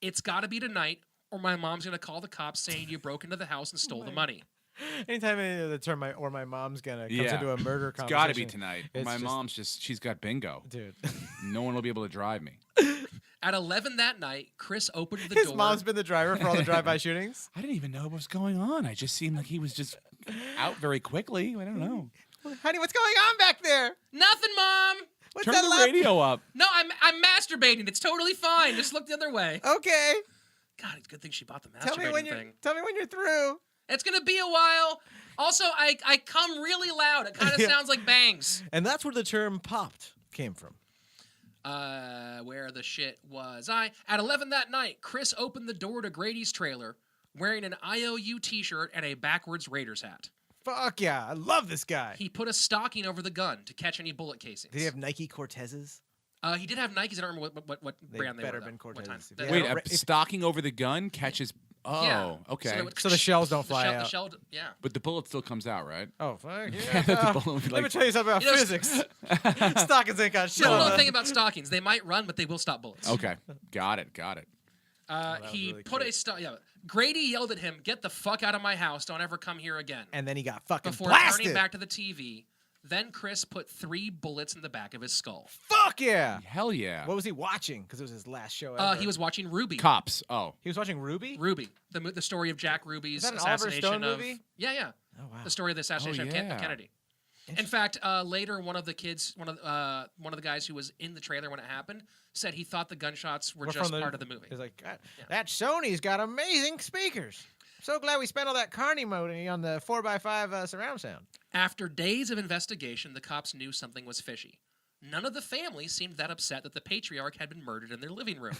It's got to be tonight, or my mom's going to call the cops saying you broke into the house and stole the money. Anytime the term my mom's gonna comes Yeah. into a murder It's conversation. got to be tonight. it's My just- mom's she's got bingo. Dude. No one will be able to drive me. At 11 that night, Chris opened the His door. mom's been the driver for all the drive-by shootings. I didn't even know what was going on. I just seemed like he was just out very quickly. I don't know. Honey, what's going on back there? Nothing, Mom. What's Turn that the lap- radio up. No, I'm masturbating. It's totally fine. Just look the other way. Okay. God, it's a good thing she bought the Tell me when masturbating thing. you're through. It's going to be a while. Also, I come really loud. It kind of Yeah. sounds like bangs. And that's where the term popped came from. Where the shit was I? At 11 that night, Chris opened the door to Grady's trailer wearing an IOU t-shirt and a backwards Raiders hat. Fuck yeah, I love this guy. He put a stocking over the gun to catch any bullet casings. Did he have Nike Cortezes? He did have Nikes. I don't remember what They brand they better were. been though. What Cortezes. time. If That- you Wait, if- stocking over the gun catches. Oh, Yeah. okay. So the shells don't fly the out. shell, yeah. But the bullet still comes out, right? Oh, fuck Yeah, yeah. the bullet would be Let me like- tell you something about You know, physics. Stockings ain't got shit No, on no them. thing about stockings. They might run, but they will stop bullets. Okay, got it. was He really put cute. Yeah. Grady yelled at him, "Get the fuck out of my house! Don't ever come here again." And then he got fucking Before blasted. turning back to the TV, then Chris put 3 bullets in the back of his skull. Fuck yeah. Hell yeah. What was he watching? Because it was his last show ever. He was watching Ruby. Cops. Oh, He was watching Ruby? Ruby, the story of Jack Ruby's Is that an Oliver assassination Stone of. movie? Yeah. Oh, wow. The story of the assassination of yeah. Kennedy. In fact, later one of the kids, one of the guys who was in the trailer when it happened, said he thought the gunshots were We're just from part of the movie. He's like, "God, that Sony's got amazing speakers. So glad we spent all that carny money on the 4x5 surround sound. After days of investigation, the cops knew something was fishy. None of the family seemed that upset that the patriarch had been murdered in their living room.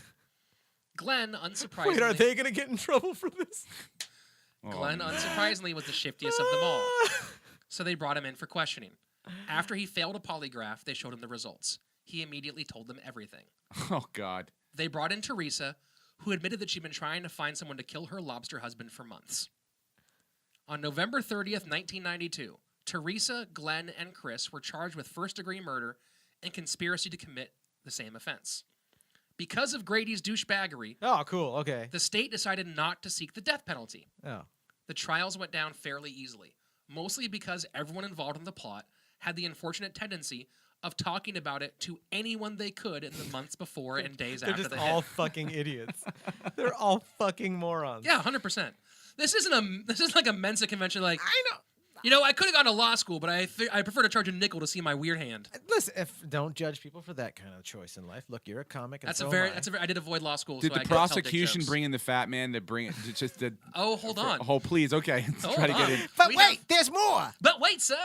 Glenn, unsurprisingly, Wait, are they going to get in trouble for this? Glenn, unsurprisingly, was the shiftiest of them all. So they brought him in for questioning. After he failed a polygraph, they showed him the results. He immediately told them everything. oh God. They brought in Teresa, who admitted that she'd been trying to find someone to kill her lobster husband for months. On November 30th, 1992, Teresa, Glenn, and Chris were charged with first-degree murder and conspiracy to commit the same offense. Because of Grady's douchebaggery, Oh, cool. Okay. the state decided not to seek the death penalty. Oh. The trials went down fairly easily, mostly because everyone involved in the plot had the unfortunate tendency of talking about it to anyone they could in the months before and days They're after just the all hit. fucking idiots. They're all fucking morons. Yeah, 100%. This isn't like a Mensa convention. Like, I know. you know, I could have gone to law school, but I prefer to charge a nickel to see my weird hand. Listen, don't judge people for that kind of choice in life. Look, you're a comic. And That's so a am very. I. I did avoid law school. Did so the I couldn't tell dick prosecution jokes. bring in the fat man to bring it just to? Oh, hold on. Oh, please. Okay, let's Hold try to get on. in. But We wait, have- there's more. But wait, sir.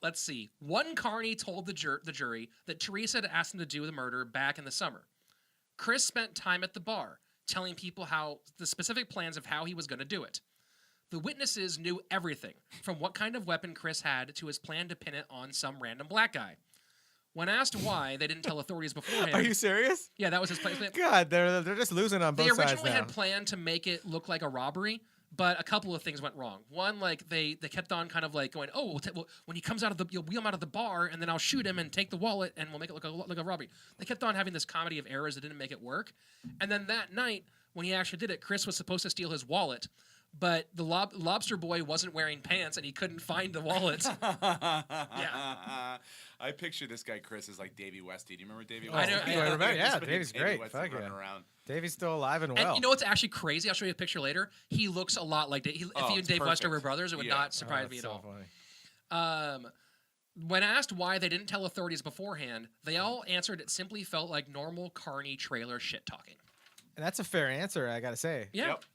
Let's see. One carney told the jury that Teresa had asked him to do the murder back in the summer. Chris spent time at the bar telling people how the specific plans of how he was going to do it. The witnesses knew everything, from what kind of weapon Chris had to his plan to pin it on some random black guy. When asked why they didn't tell authorities beforehand, Are you serious? yeah, that was his plan. God, they're just losing on They both sides originally now. had planned to make it look like a robbery, but a couple of things went wrong. One, like they kept on kind of like going, "Oh, well, when he comes out of the, you'll wheel him out of the bar, and then I'll shoot him and take the wallet, and we'll make it look like a robbery." They kept on having this comedy of errors that didn't make it work. And then that night, when he actually did it, Chris was supposed to steal his wallet, but the Lobsterboy wasn't wearing pants, and he couldn't find the wallet. Yeah. I picture this guy Chris as like Davey Westy. Do you remember Davey Oh, Westy? I know- I remember. Yeah, Just Davey's Davey great. Westy Fuck running yeah. around. Davey's still alive and And well. you know what's actually crazy? I'll show you a picture later. He looks a lot like Dave. If Oh, he and it's Dave Wester perfect. were brothers, it would Yeah. not surprise Oh, me at that's all. so funny. When asked why they didn't tell authorities beforehand, they all answered it simply felt like normal carny trailer shit talking. And that's a fair answer, I gotta say. Yeah. Yep.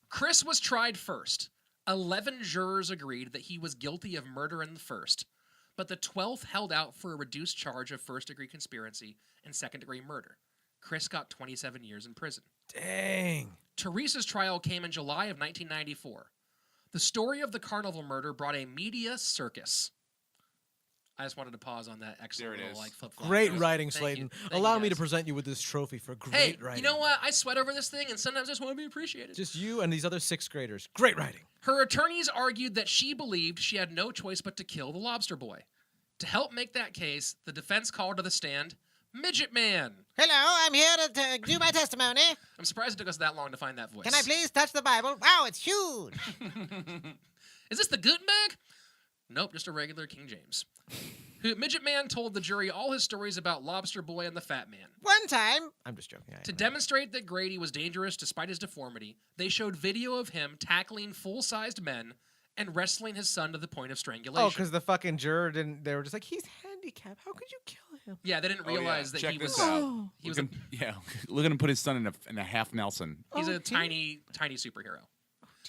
Chris was tried first. 11 jurors agreed that he was guilty of murder in the first, but the 12th held out for a reduced charge of first-degree conspiracy and second-degree murder. Chris got 27 years in prison. Dang. Teresa's trial came in July of 1994. The story of the carnival murder brought a media circus. I just wanted to pause on that excellent There it little is. flip-flop. Great writing, Thank you. Slaton. Thank you, Allow me to guys. present you with this trophy for great Hey, writing. you know what? I sweat over this thing, and sometimes I just want to be appreciated. Just you and these other sixth graders. Great writing. Her attorneys argued that she believed she had no choice but to kill the Lobsterboy. To help make that case, the defense called to the stand Midget Man. Hello, I'm here to do my testimony. I'm surprised it took us that long to find that voice. Can I please touch the Bible? Wow, it's huge. Is this the Gutenberg? Nope, just a regular King James. Midget Man told the jury all his stories about Lobsterboy and the Fat Man. One time, I'm just joking. To demonstrate that Grady was dangerous despite his deformity, they showed video of him tackling full-sized men and wrestling his son to the point of strangulation. Oh, because the fucking juror didn't. They were just like, he's handicapped. How could you kill him? Yeah, they didn't realize that Check he this was. out. He was a, Look at him put his son in a half Nelson. he's Oh, a dear. tiny superhero.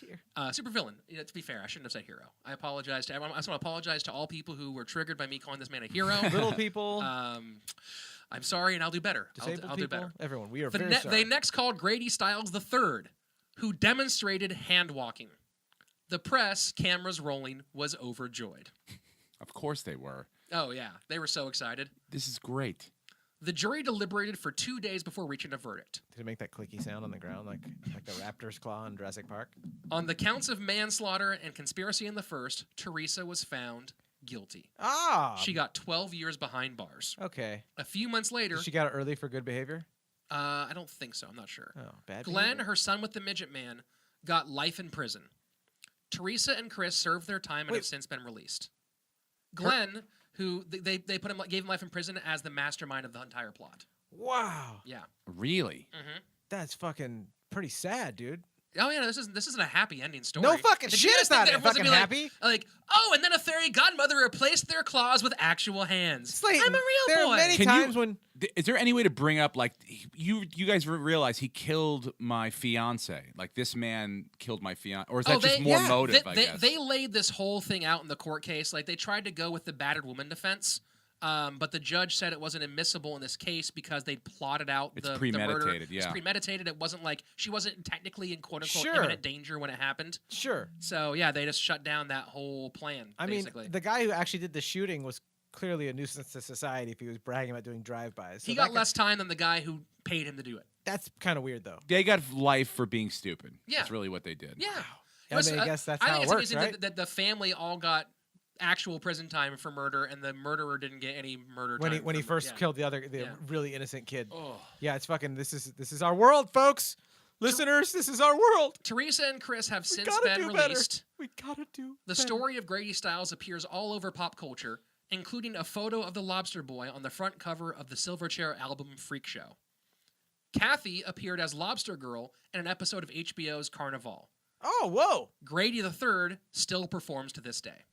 Dear. Super villain. To be fair, I shouldn't have said hero. I apologize to everyone. I just want to apologize to all people who were triggered by me calling this man a hero. Little people, I'm sorry, and I'll do better. disabled I'll do people, better. everyone. We are They very sorry. next called Grady Stiles III, who demonstrated hand walking. The press, cameras rolling, was overjoyed. Of course they were. Oh yeah, they were so excited. This is great. The jury deliberated for 2 days before reaching a verdict. Did it make that clicky sound on the ground like the raptor's claw in Jurassic Park? On the counts of manslaughter and conspiracy in the first, Teresa was found guilty. Ah. She got 12 years behind bars. Okay. A few months later, She got it early for good behavior? I don't think so, I'm not sure. Oh, bad Glenn, behavior? her son with the midget man, got life in prison. Teresa and Chris served their time and Wait. have since been released. Glenn, who they gave him life in prison as the mastermind of the entire plot. Wow. Yeah. Really? Mm-hmm. That's fucking pretty sad, dude. Oh yeah, this isn't a happy ending story. No fucking Did shit, you guys it's think not that everyone's fucking gonna be happy. Like, oh, and then a fairy godmother replaced their claws with actual hands. Slaton, I'm a real there boy. are many Can times you- when Is there any way to bring up like you guys realize he killed my fiance? Like this man killed my fiance, or is that just more motive? I guess They laid this whole thing out in the court case. Like they tried to go with the battered woman defense, but the judge said it wasn't admissible in this case because they'd plotted out It's the murder. premeditated, It's yeah. premeditated. It wasn't like she wasn't technically in quote unquote Sure. imminent danger when it happened. sure. So yeah, they just shut down that whole plan. I mean, basically. the guy who actually did the shooting was clearly a nuisance to society if he was bragging about doing drive-bys. So he that got guy- less time than the guy who paid him to do it. That's kind of weird, though. they got life for being stupid. Yeah. That's really what they did. Yeah. I mean, I guess that's I how think it it's works, amazing right? that the family all got actual prison time for murder, and the murderer didn't get any murder When time. he first yeah. killed the Yeah. really innocent kid. Oh. Yeah, it's fucking. This is our world, folks. Listeners, this is our world. Teresa and Chris have We since gotta been do better. released. We gotta do The better. story of Grady Stiles appears all over pop culture, including a photo of the Lobsterboy on the front cover of the Silverchair album Freak Show. Kathy appeared as Lobster Girl in an episode of HBO's Carnival. Oh, whoa. Grady III still performs to this day.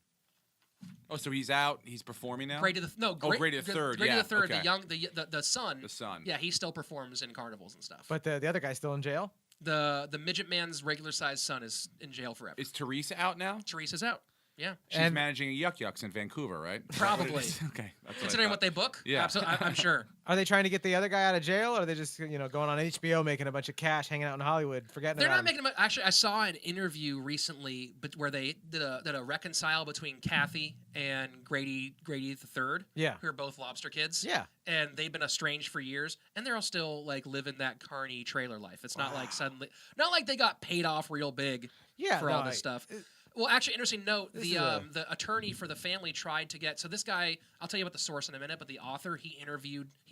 Oh, so he's out. He's performing now. Grady the no, Oh, Grady the Third, Grady yeah, the Third, okay. the young, the son. The son. Yeah, he still performs in carnivals and stuff. But the other guy's still in jail. The midget man's regular sized son is in jail forever. Is Teresa out now? Teresa's out. Yeah, She's And- managing Yuck Yucks in Vancouver, right? Probably. Okay. That's considering what they book. Yeah. Absolutely, I'm sure. Are they trying to get the other guy out of jail, or are they just going on HBO making a bunch of cash, hanging out in Hollywood, forgetting They're about not him? making them. Actually, I saw an interview recently, but where they did a reconcile between Kathy and Grady the Third. Yeah. who are both lobster kids. Yeah. and they've been estranged for years, and they're all still like living that carny trailer life. It's not like suddenly, not like they got paid off real big Yeah, for no, all this stuff. Well, actually, interesting note: This the is a- the attorney for the family tried to get. So this guy, I'll tell you about the source in a minute. But the author, he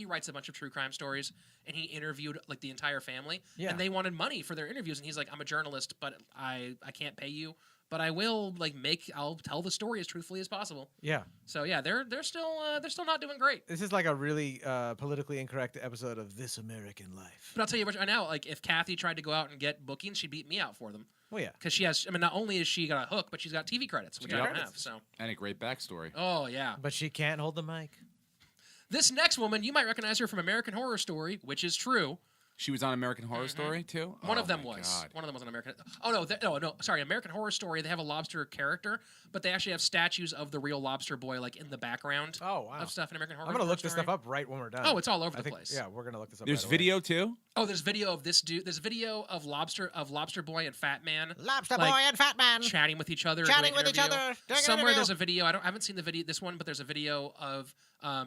writes a bunch of true crime stories, and he interviewed like the entire family. Yeah. And they wanted money for their interviews, and he's like, "I'm a journalist, but I can't pay you, but I will I'll tell the story as truthfully as possible." Yeah. So yeah, they're still not doing great. This is like a really politically incorrect episode of This American Life. But I'll tell you what, I know, like if Kathy tried to go out and get bookings, she'd beat me out for them. Well, yeah. Because she has, I mean, not only is she got a hook, but she's got TV credits, which I don't have. So, And a great backstory. oh yeah. But she can't hold the mic. This next woman, you might recognize her from American Horror Story, which is true. She was on American Horror Story too. One Oh of them my was. God. One of them was an American. Oh no, sorry, American Horror Story. They have a lobster character, but they actually have statues of the real Lobster Boy, like in the background. Oh, wow. Of stuff in American Horror. I'm going to look this Story. stuff up right when we're done. Oh, it's all over I the think, place. Yeah, we're going to look this up There's right away. video too. Oh, there's video of this dude. There's video of Lobster Boy and Fat Man Lobster like, Boy and Fat Man. chatting with each other. and Chatting doing with each interview. other, doing an Somewhere interview. there's a video. I haven't seen the video. This one, but there's a video of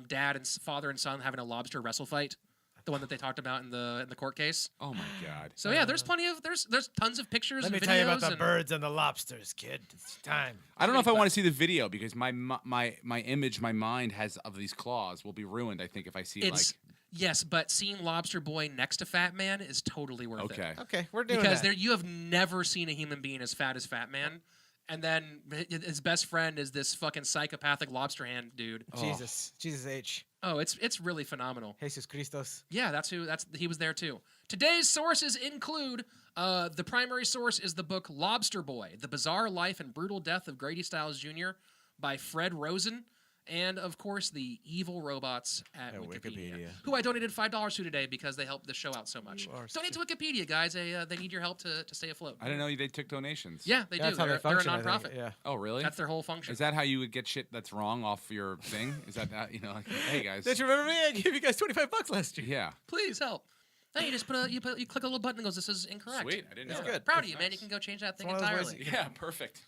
dad and father and son having a lobster wrestle fight. The one that they talked about in the court case. Oh my God. So yeah, there's plenty of there's tons of pictures. Let and me tell you about videos the and- birds and the lobsters, kid. It's time. I don't know if I want to see the video because my image, my mind has of these claws will be ruined. I think if I see It's Yes, but seeing Lobsterboy next to Fat Man is totally worth it. Okay. Okay, we're doing Because that. you have never seen a human being as fat as Fat Man. And then his best friend is this fucking psychopathic lobster hand dude. Jesus H. Oh, it's really phenomenal. Jesus Christos. Yeah, he was there too. Today's sources include the primary source is the book Lobsterboy: The Bizarre Life and Brutal Death of Grady Stiles Jr. by Fred Rosen, and of course the evil robots at Wikipedia, who I donated $5 to today because they helped the show out so much. Donate to Wikipedia, guys. They need your help to stay afloat. I didn't know they took donations. Yeah, they That's do. how they They're a function, I think. nonprofit. Yeah. Oh, really? That's their whole function. Is that how you would get shit that's wrong off your thing? Is that like, hey guys? Don't you remember me? I gave you guys $25 last year. Yeah. Please help. Hey, you just you click a little button and goes, this is incorrect. Sweet. I didn't know. That's that. good. Proud of you, man. You can go change that thing one of those ways entirely. Yeah, perfect.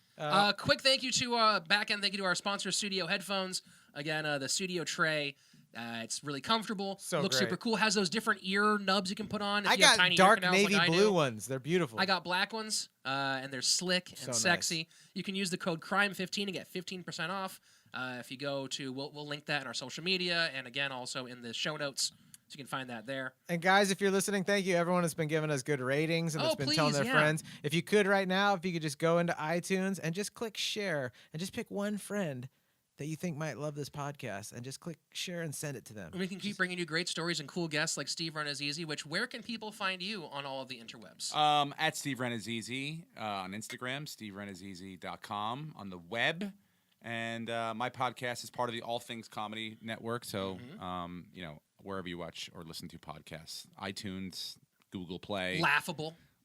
Quick thank you to back-end thank you to our sponsor, Studio Headphones. Again, the Studio Tray. It's really comfortable. So looks great. super cool. Has those different ear nubs you can put on. If I you have got tiny dark ear canals navy like I blue do. ones. They're beautiful. I got black ones, and they're slick and So sexy. nice. You can use the code CRiiiME15 to get 15% off. If you go to, we'll link that in our social media, and again, also in the show notes. So you can find that there. And guys, if you're listening, thank you. Everyone has been giving us good ratings and Oh, that's been telling please, their yeah. friends. If you could right now, if you could just go into iTunes and just click share and just pick one friend that you think might love this podcast and just click share and send it to them. And we can keep bringing you great stories and cool guests like Steve Rannazzisi, where can people find you on all of the interwebs? At Steve Rannazzisi on Instagram, steverannazzisi.com on the web. And my podcast is part of the All Things Comedy Network. So, wherever you watch or listen to podcasts, iTunes, Google Play.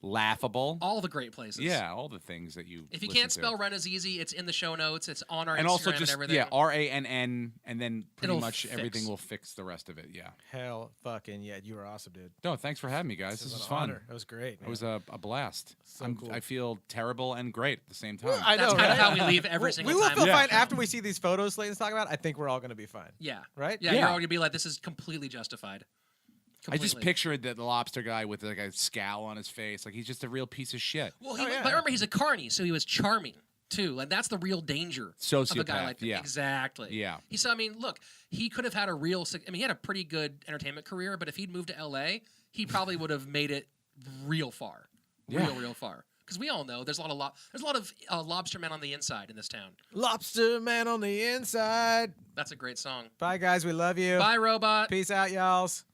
Laughable. All the great places. Yeah, all the things that you If you listen can't to. spell Rannazzisi, it's in the show notes. It's on our And Instagram also just, and everything. yeah, RANN, and then pretty It'll much fix. everything will fix the rest of it, yeah. Hell fucking yeah. You were awesome, dude. No, thanks for having me, guys. This was was an fun. honor. It was great. It was a blast. So cool. I feel terrible and great at the same time. I That's know, kind of right? how we leave every single We will time. feel Yeah. fine after we see these photos Slaton's talking about. I think we're all going to be fine. Yeah. Right? Yeah, Yeah. you're all going to be like, this is completely justified. I just Completely. pictured the lobster guy with like a scowl on his face. Like he's just a real piece of shit. Well, yeah. but remember, he's a carny, so he was charming, too. Like, that's the real danger of a guy Sociopath, like that. yeah. Exactly. Yeah. Look, he could have had he had a pretty good entertainment career, but if he'd moved to L.A., he probably would have made it real far. Yeah. Real far. Because we all know there's a lot of lobster men on the inside in this town. Lobster man on the inside. That's a great song. Bye, guys. We love you. Bye, robot. Peace out, y'alls.